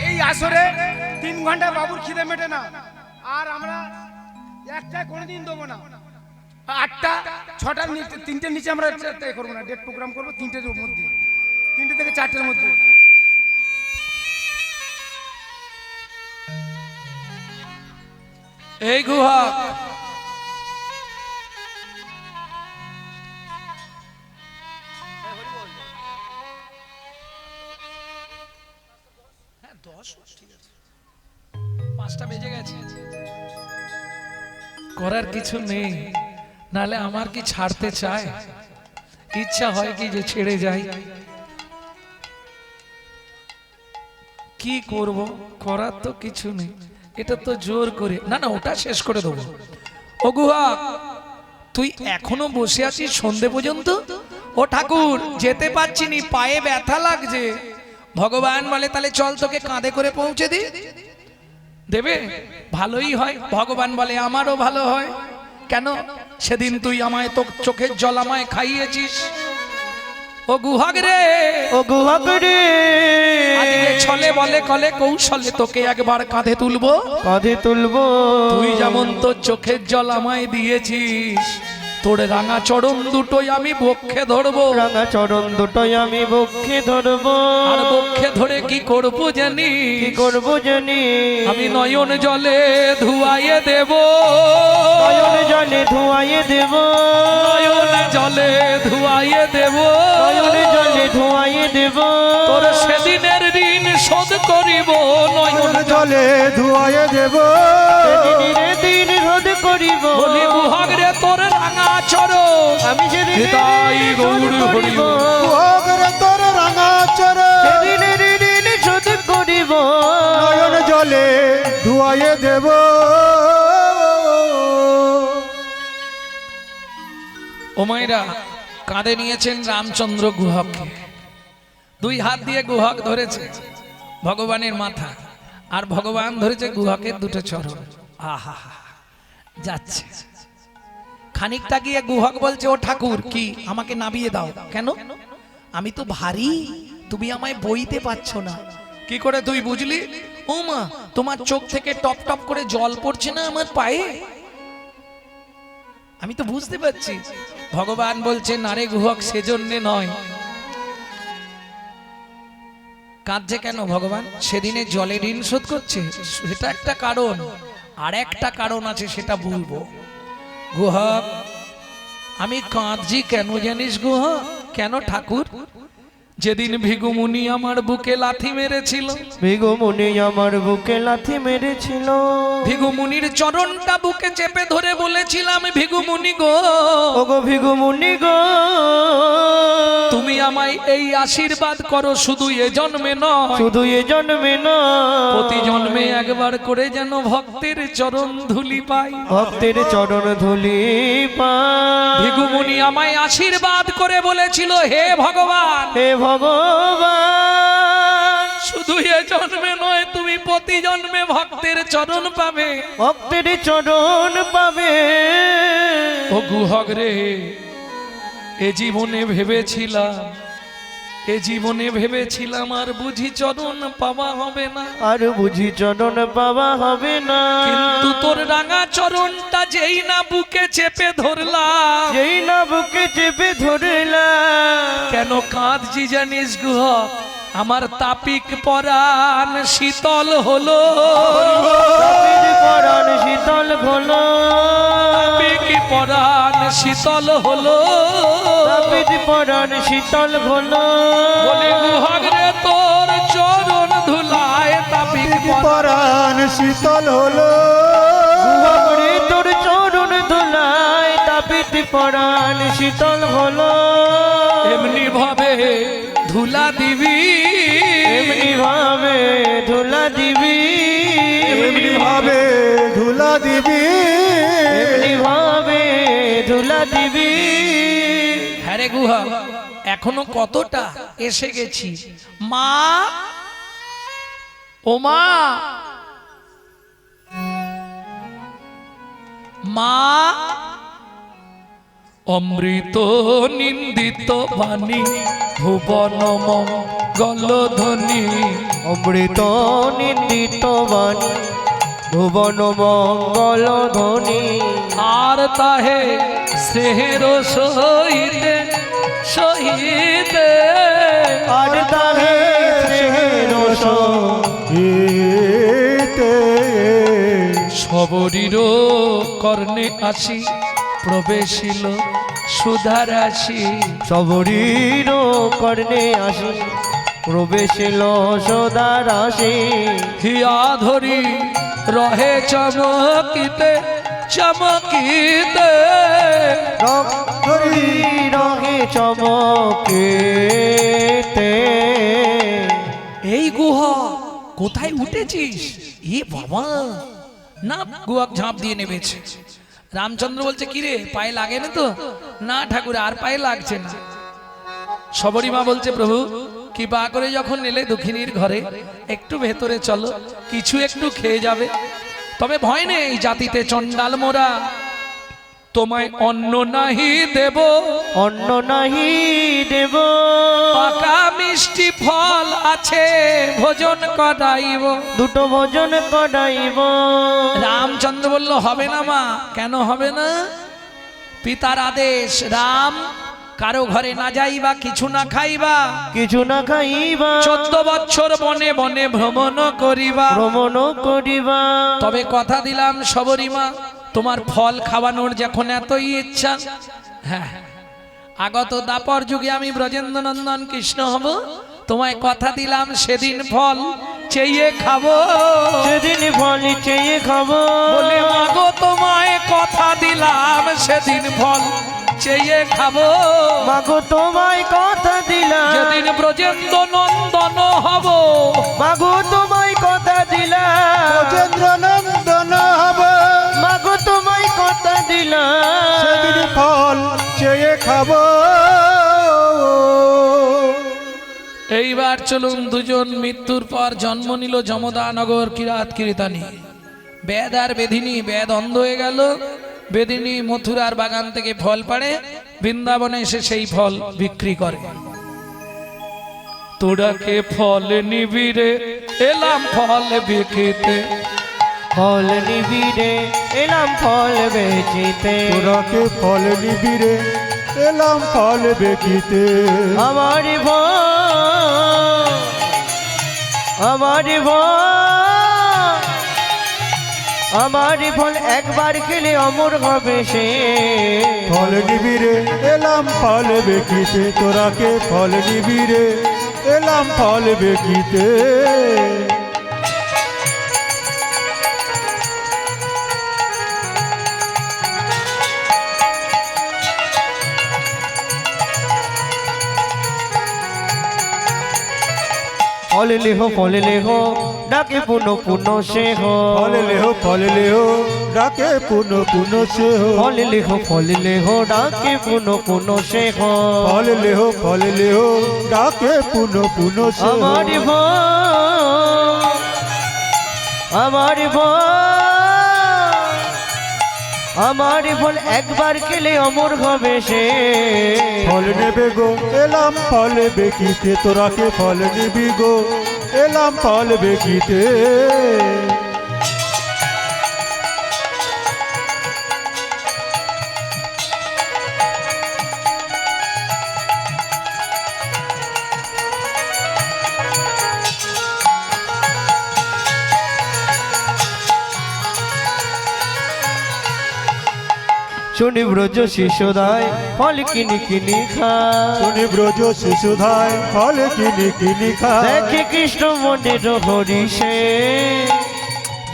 এই আসরে 3 ঘন্টা বাবুর খিদে মেটে না, আর আমরা একটা কোনোদিন দেবো না। 8টা 6টার নিচে 3টের নিচে আমরা করবো না, ডেট প্রোগ্রাম করবো 3টের মধ্যে, 3টে থেকে 4টের মধ্যে। এই গুহা হ্যাঁ 10 ঠিক আছে, 5টা বেজে গেছে, করার কিছু নেই। নালে আমার কি ছাড়তে চায়, ইচ্ছা হয় কি যে ছেড়ে যাই, কি করব, করার তো কিছু নেই। এটা তো জোর করে না, না ওটা শেষ করে দেবো। ও গুহা তুই এখনো বসে আছিস সন্ধে পর্যন্ত? ও ঠাকুর যেতে পারছি নি, পায়ে ব্যথা লাগছে। ভগবান বলে তাহলে চল তোকে কাঁধে করে পৌঁছে দি, দেবে? ভালোই হয়। ভগবান বলে আমারও ভালো হয়। কেন? সেদিন তুই আমায় তো চোখের জল আমায় খাইয়েছিস। ও গুহাগ রে, ও গুহাগ রে, আজকে ছলে বলে কলে কৌশলে তোকে একবার কাঁধে তুলবো, কাঁধে তুলবো। তুই যেমন তোর চোখের জল আমায় দিয়েছিস, তোর রাঙা চরণ দুটোই আমি বক্ষে ধরবো, রাঙা চরণ দুটোই আমি বক্ষে ধরবো। আর বক্ষে ধরে কি করবো জানি, কি করবো জানি, আমি নয়ন জলে ধুয়াইয়ে দেব, নয়ন জলে ধুয়াইয়ে দেব, নয়ন জলে ধুয়াইয়ে দেব, নয়ন জলে ধুয়াইয়ে দেব। তোর সেদিনের ঋণ শোধ করিব, নয়ন জলে ধুয়ায়ে দেব, সেদিনের দিন রোধ করিব। বলি গুহক রে তোর রাঙা চরণ, আমি সেদিনের হৃদয় ঋণ গৌর শোধ করিব, ওগরে তোর রাঙা চরণ, সেদিনের ঋণ শোধ করিব। নয়ন জলে ধুয়ায়ে দেব। ও মায়েরা, কাঁধে নিয়েছেন রামচন্দ্র গুহককে, দুই হাত দিয়ে গুহক ধরেছে ভগবানের মাথা, আর ভগবান ধরেছে গুহকের দুটো চরণ। আহা, যাচ্ছে। খানিকটা গিয়ে গুহক বলছে, ও ঠাকুর, কি আমাকে নামিয়ে দাও। কেন? আমি তো ভারী, তুমি আমায় বইতে পারছো না। কি করে তুই বুঝলি? ও মা, তোমার চোখ থেকে টপ টপ করে জল পড়ছে না আমার পায়ে, আমি তো বুঝতে পারছি। ভগবান বলছে, নারে গুহক, সেজন্যে নয়। কাঁদছে কেন ভগবান? সেদিনে জলে ঋণ শোধ করছে, সেটা একটা কারণ, আর একটা কারণ আছে, সেটা বলবো। গুহক, আমি কাঁদছি কেন জানিস গুহক? কেন ঠাকুর? যেদিন ভিগুমুনি আমার বুকে লাথি মেরেছিল, ভিগুমুনি আমার বুকে লাথি মেরেছিল, ভিগুমুনির চরণটা বুকে চেপে ধরে বলেছিলাম, ভিগুমুনি গো, ওগো ভিগুমুনি গো, তুমি আমায় এই আশীর্বাদ করো, শুধু এ জন্মে নয়, শুধু এ জন্মে না, প্রতি জন্মে একবার করে যেন ভক্তের চরণ ধুলি পাই। ভক্তের চরণ ধুলি পাই। ভিগুমুনি আমায় আশীর্বাদ করে বলেছিল, হে ভগবান, হে ভগবান, শুধু এ জন্মে নয়, তুমি প্রতি জন্মে ভক্তের চরণ পাবে। ভক্তের চরণ পাবে। ও গুহক রে, এ জীবনে ভেবেছিলাম, এ জীবনে ভেবেছিলাম আর বুঝি চরণ পাওয়া হবে না, আর বুঝি চরণ পাওয়া হবে না। কিন্তু তোর রাঙা চরণটা যেই না বুকে চেপে ধরলাম, যেই না বুকে চেপে ধরলাম, কেন কাঁদছি জানিস গুহক? আমার তাপিক পরাণ শীতল হলো, তাপিত পরাণ শীতল হলো, তাপিক পরাণ শীতল হলো, তাপিত পরাণ শীতল হলো। বলে গুহক রে, তোর চরণ ধুলায় তাপিক পরাণ। পরাণ শীতল হলো, গুহরে তোর চরণ ধুলায় তাপিত পরাণ শীতল হলো। এমনি ভাবে ধুলা দিবি, এমনি ভাবে ধুলা দিবি, এমনি ভাবে ধুলা দিবি, এমনি ভাবে ধুলা দিবি। হ্যাঁ রে গুহা, এখনো কতটা এসে গেছি। মা, ও মা, মা, অমৃত নিন্দিত বাণী, ভুবন মঙ্গল ধ্বনি, অমৃত নিন্দিত বাণী, ভুবন মঙ্গল ধ্বনি। আর তাহে স্নেহের সহিতে সহিতে, আর তাহে স্নেহের এতে সবরীর কর্ণে আসি প্রবেশিল সুধারাশি, সবরীর কর্ণে আসি প্রবেশিল সদা রাশি। হিয়া ধরি রহে চমকিতে চমকিতে, রঙি রঙে চমকেতে। এই গুহা কোথায় উঠেছিস? এ বাবা, না গুহা ঝাঁপ দিয়ে নেমেছে। রামচন্দ্র বলছে, কিরে পায়ে লাগে না তো? না ঠাকুর, আর পায়ে লাগছে না। সবরী মা বলছে, প্রভু কৃপা করে যখন এলে দক্ষিণীর ঘরে, একটু ভেতরে চলো, কিছু একটু খেয়ে যাবে। তবে ভয় নেই, জাতিতে চণ্ডাল মোরা, তোমায় অন্ন নাহি দেব, অন্ন নাহি দেব, পাকা মিষ্টি ফল আছে ভোজন করাইব। দুটো ভোজন করাইব। রামচন্দ্র বলল, হবে না মা। কেন হবে না? পিতার আদেশ রাম কারো ঘরে না যাইবা, কিছু না খাইবা, কিছু না খাইবা, 14 বছর বনে বনে ভ্রমণ করিবা। ভ্রমণ করিবা। তবে কথা দিলাম সবরীমা, তোমার ফল খাওয়ানোর যখন এতই ইচ্ছা, হ্যাঁ, আগত দাপর যুগে আমি ব্রজেন্দ্র নন্দন কৃষ্ণ হব, তোমায় কথা দিলাম সেদিন ফল চেয়ে খাবো, সেদিন ফল চেয়ে খাবো। বলে মাগো তোমায় কথা দিলাম সেদিন ফল চেয়ে খাবো, মাগো তোমায় কথা দিলাম, যেদিন ব্রজেন্দ্র নন্দন হব, মাগো তোমায় কথা দিলাম, ব্রজেন্দ্র নন্দন হবে, মাগো তোমায় কথা দিলাম, সেদিন ফল চেয়ে খাবো। এইবার চলুন দুজন মৃত্যুর পর জন্ম নিল যমদানগর কিরাত কিরিতানি। বেদ আর বেদিনী, বেদ অন্ধ হয়ে গেল, বেদিনী মথুরার বাগান থেকে ফল পাড়ে, বৃন্দাবনে এসে সেই ফল বিক্রি করে। তোরাকে ফল নিবিড়ে এলাম ফল বিকিতে, ফল নিবিড়ে এলাম ফল বেচিতে, তোরাকে ফল নিবিড়ে এলাম ফল বেকিতে। আমার ভয়, আমার ভয়, আমার ফল একবার খেলে অমর হবে সে। ফল নিবিড়ে এলাম ফল বেকিতে, তোরাকে ফল নিবিড়ে এলাম ফল বেকিতে। ফল লেহ ডাকে পুনো পুনো সে হো, ফল লেহ ডাকে পুনো পুনো সে হো, ফল লেহ ডাকে পুনো পুনো সে হো। ফল লেহ ডাকে পুনো পুনো সে হো। আমার ভয়, আমার ভয়, আমার ফল একবার খেলে অমর হবে সে। ফল নেবে গো এলাম ফল বেকিতে, তোরাকে ফল নিবি গো এলাম ফল বেকিতে। শুনি ব্রজ শিশুদায় ফল কিনি কিনি খা, শুনি ব্রজ শিশুধায় ফল কিনি কিনি খা। দেখে কৃষ্ণ মনের হরিষে,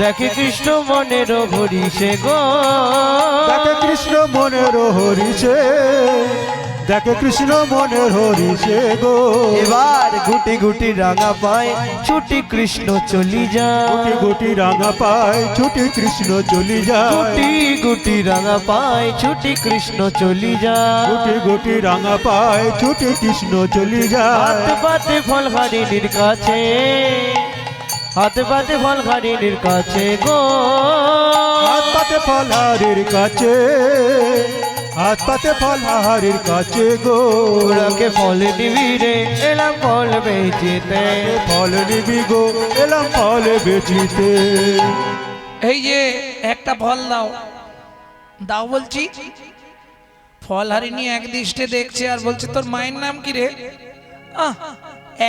দেখে কৃষ্ণ মনের হরিষে গো, দেখে কৃষ্ণ মনের হরিষে, দেখে কৃষ্ণ মনের হরিষে গো। এবার গুটি গুটি রাঙা পায় ছুটি কৃষ্ণ চলি যায়, গুটি গুটি রাঙা পায় ছুটি কৃষ্ণ চলি যায়, গুটি গুটি রাঙা পায় ছুটি কৃষ্ণ চলি যায়। গুটি গুটি রাঙা পায় ছুটি কৃষ্ণ চলি হাত যায়। পাতে ফল হারিণীর কাছে, হাত পাতে ফল হারিণীর কাছে গো, হাত পাতে ফল হারির কাছে, হাত পাতে ফল হারির কাছে গো। ওরাকে ফল নিবি রে এলাম ফল বেচিতে, ফল নিবি গো এলাম ফল বেচিতে। এই যে একটা ফল দাও, দাও বলছি। ফল হারিনি এক দৃষ্টে দেখছে আর বলছে তোর মায়ের নাম কি রে?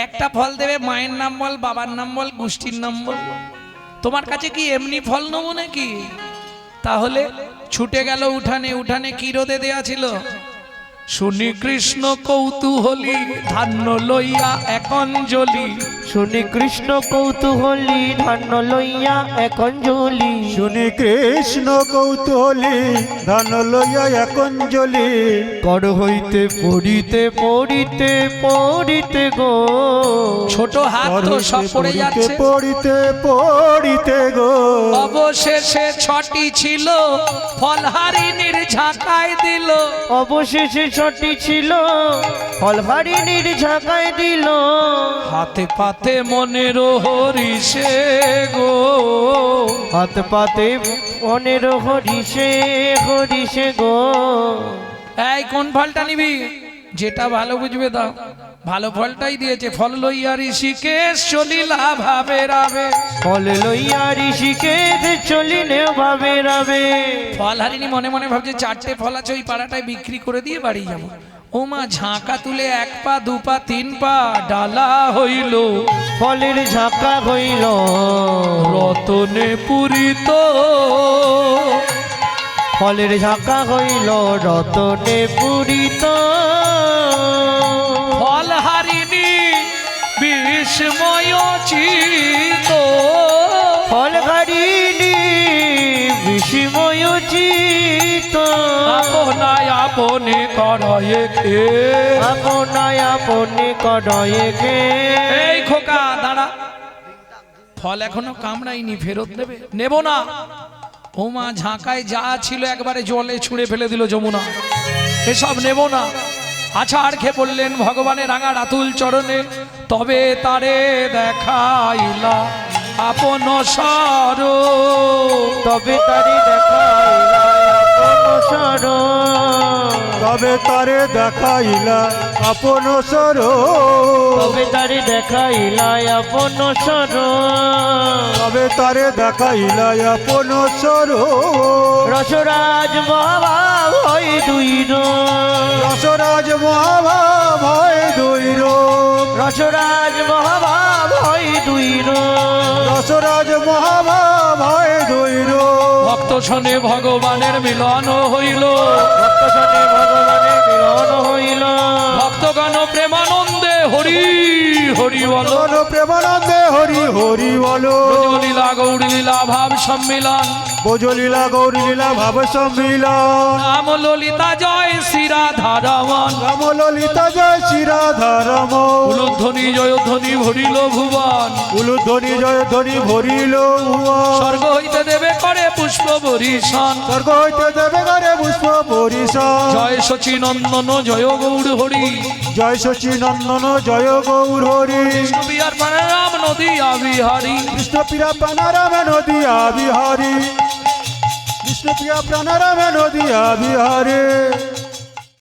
একটা ফল দেবে, মায়ের নাম বল, বাবার নাম বল, গোষ্ঠীর নাম বল। তোমার কাছে কি এমনি ফল নেবো নাকি? তাহলে ছুটে গেল উঠানে, উঠানে কি রোদে দেয়া ছিল? শুনি কৃষ্ণ কৌতূহলী ধান্য লইয়া এক অঞ্জলি, শুনি কৃষ্ণ কৌতূহলী ধান্য লইয়া এক অঞ্জলি, শুনি কৃষ্ণ কৌতূহলী ধান লইয়া এক অঞ্জলি। কর হইতে পড়িতে পড়িতে পড়িতে গো, ছোট হাত তো সব পড়ে যাচ্ছে। পড়িতে পড়িতে গো, অবশেষে ছটি ছিল ফল হারিনীর ঝাঁকায় দিল, অবশেষে ছটি ছিল ফল হারিণীর ঝাঁকায় দিল। হাতে পাতে মনের হরিষে গো, হাত পাতে মনের হরিষে হরিষে গো। এই কোন ফলটা নিবি? যেটা ভালো বুঝবে দাও, ভালো ফলটাই দিয়েছে। ফল লইয়া ঋষিকেশ চলিলা ভাবে রাবে। ফল লইয়া ঋষিকেশ চলিলে ভাবে রাবে। ফল হারিনি মনে মনে ভাবছে চারটে ফল আছে ওই পাড়াটায় বিক্রি করে দিয়ে বাড়ি যাবো। ও মা ঝাঁকা তুলে 1 পা 2 পা 3 পা ডালা হইল, ফলের ঝাঁকা হইল রতনে পুরিত। ফলের ঝাঁকা হইল রতনে পূরিত। ফল হারিনি বিস্ময় চিত, ফল হারিনি বিস্ময় চিত। আপনায় আপনে করয়ে খে। আপনায় আপনি কডয়ে খে। এই খোকা দাঁড়া, ফল এখনো কামড়াইনি, ফেরত নেবে? নেব না। ও মা ঝাঁকায় যা ছিল একবারে জলে ছুঁড়ে ফেলে দিল যমুনা, এসব নেব না। আছাড় খেয়ে পড়লেন ভগবানের রাঙা রাতুল চরণে। তবে তারে দেখাইলা আপন সর, তবে তারি দেখাইলা আপন সর। তবে তারে দেখাইলা আপন সর। তবে তারি দেখাইলা আপন সর। তবে তারে দেখাইলা আপন সর। রসরাজ মহাভাব হয় দুই রূপ। রসরাজ মহাভাব হয় দুই রূপ। রসরাজ মহাভাব হয় দুই রূপ। রসরাজ মহাভাব হয় দুই রূপ। ভক্ত শনে ভগবানের মিলন হইল, ভক্ত সনে ভগবানের মিলন হইল। ভক্তগণ প্রেমানন্দে হরি হরি বল। বলো প্রেমানন্দে হরি হরি বলো। লীলা গৌরী লীলা ভাব সম্মিলন, বোঝলীলা গৌরী লীলা ভাব সম্মিলন। রাম ললিতা জয় শ্রী রাধা রমন। রাম ললিতা জয় শ্রী রাধা রমন। উলুধ্বনি জয়ধ্বনি ভরিল ভুবন, উলুধ্বনি জয় ধ্বনি ভরিল ভুবন। স্বর্গ হইতে দেবে করে পুষ্প বরিশন। স্বর্গ হইতে দেবে ঘরে পুষ্প পরিশন। জয় শচী নন্দন জয় গৌর হরি। জয় শচী নন্দন জয় গৌর হরি। বিহার প্রাণারাম নদী আবিহারী। কৃষ্ণপ্রিয়া প্রাণারাম নদিয়া বিহারী। কৃষ্ণপ্রিয়া প্রাণারাম নদিয়া বিহারী।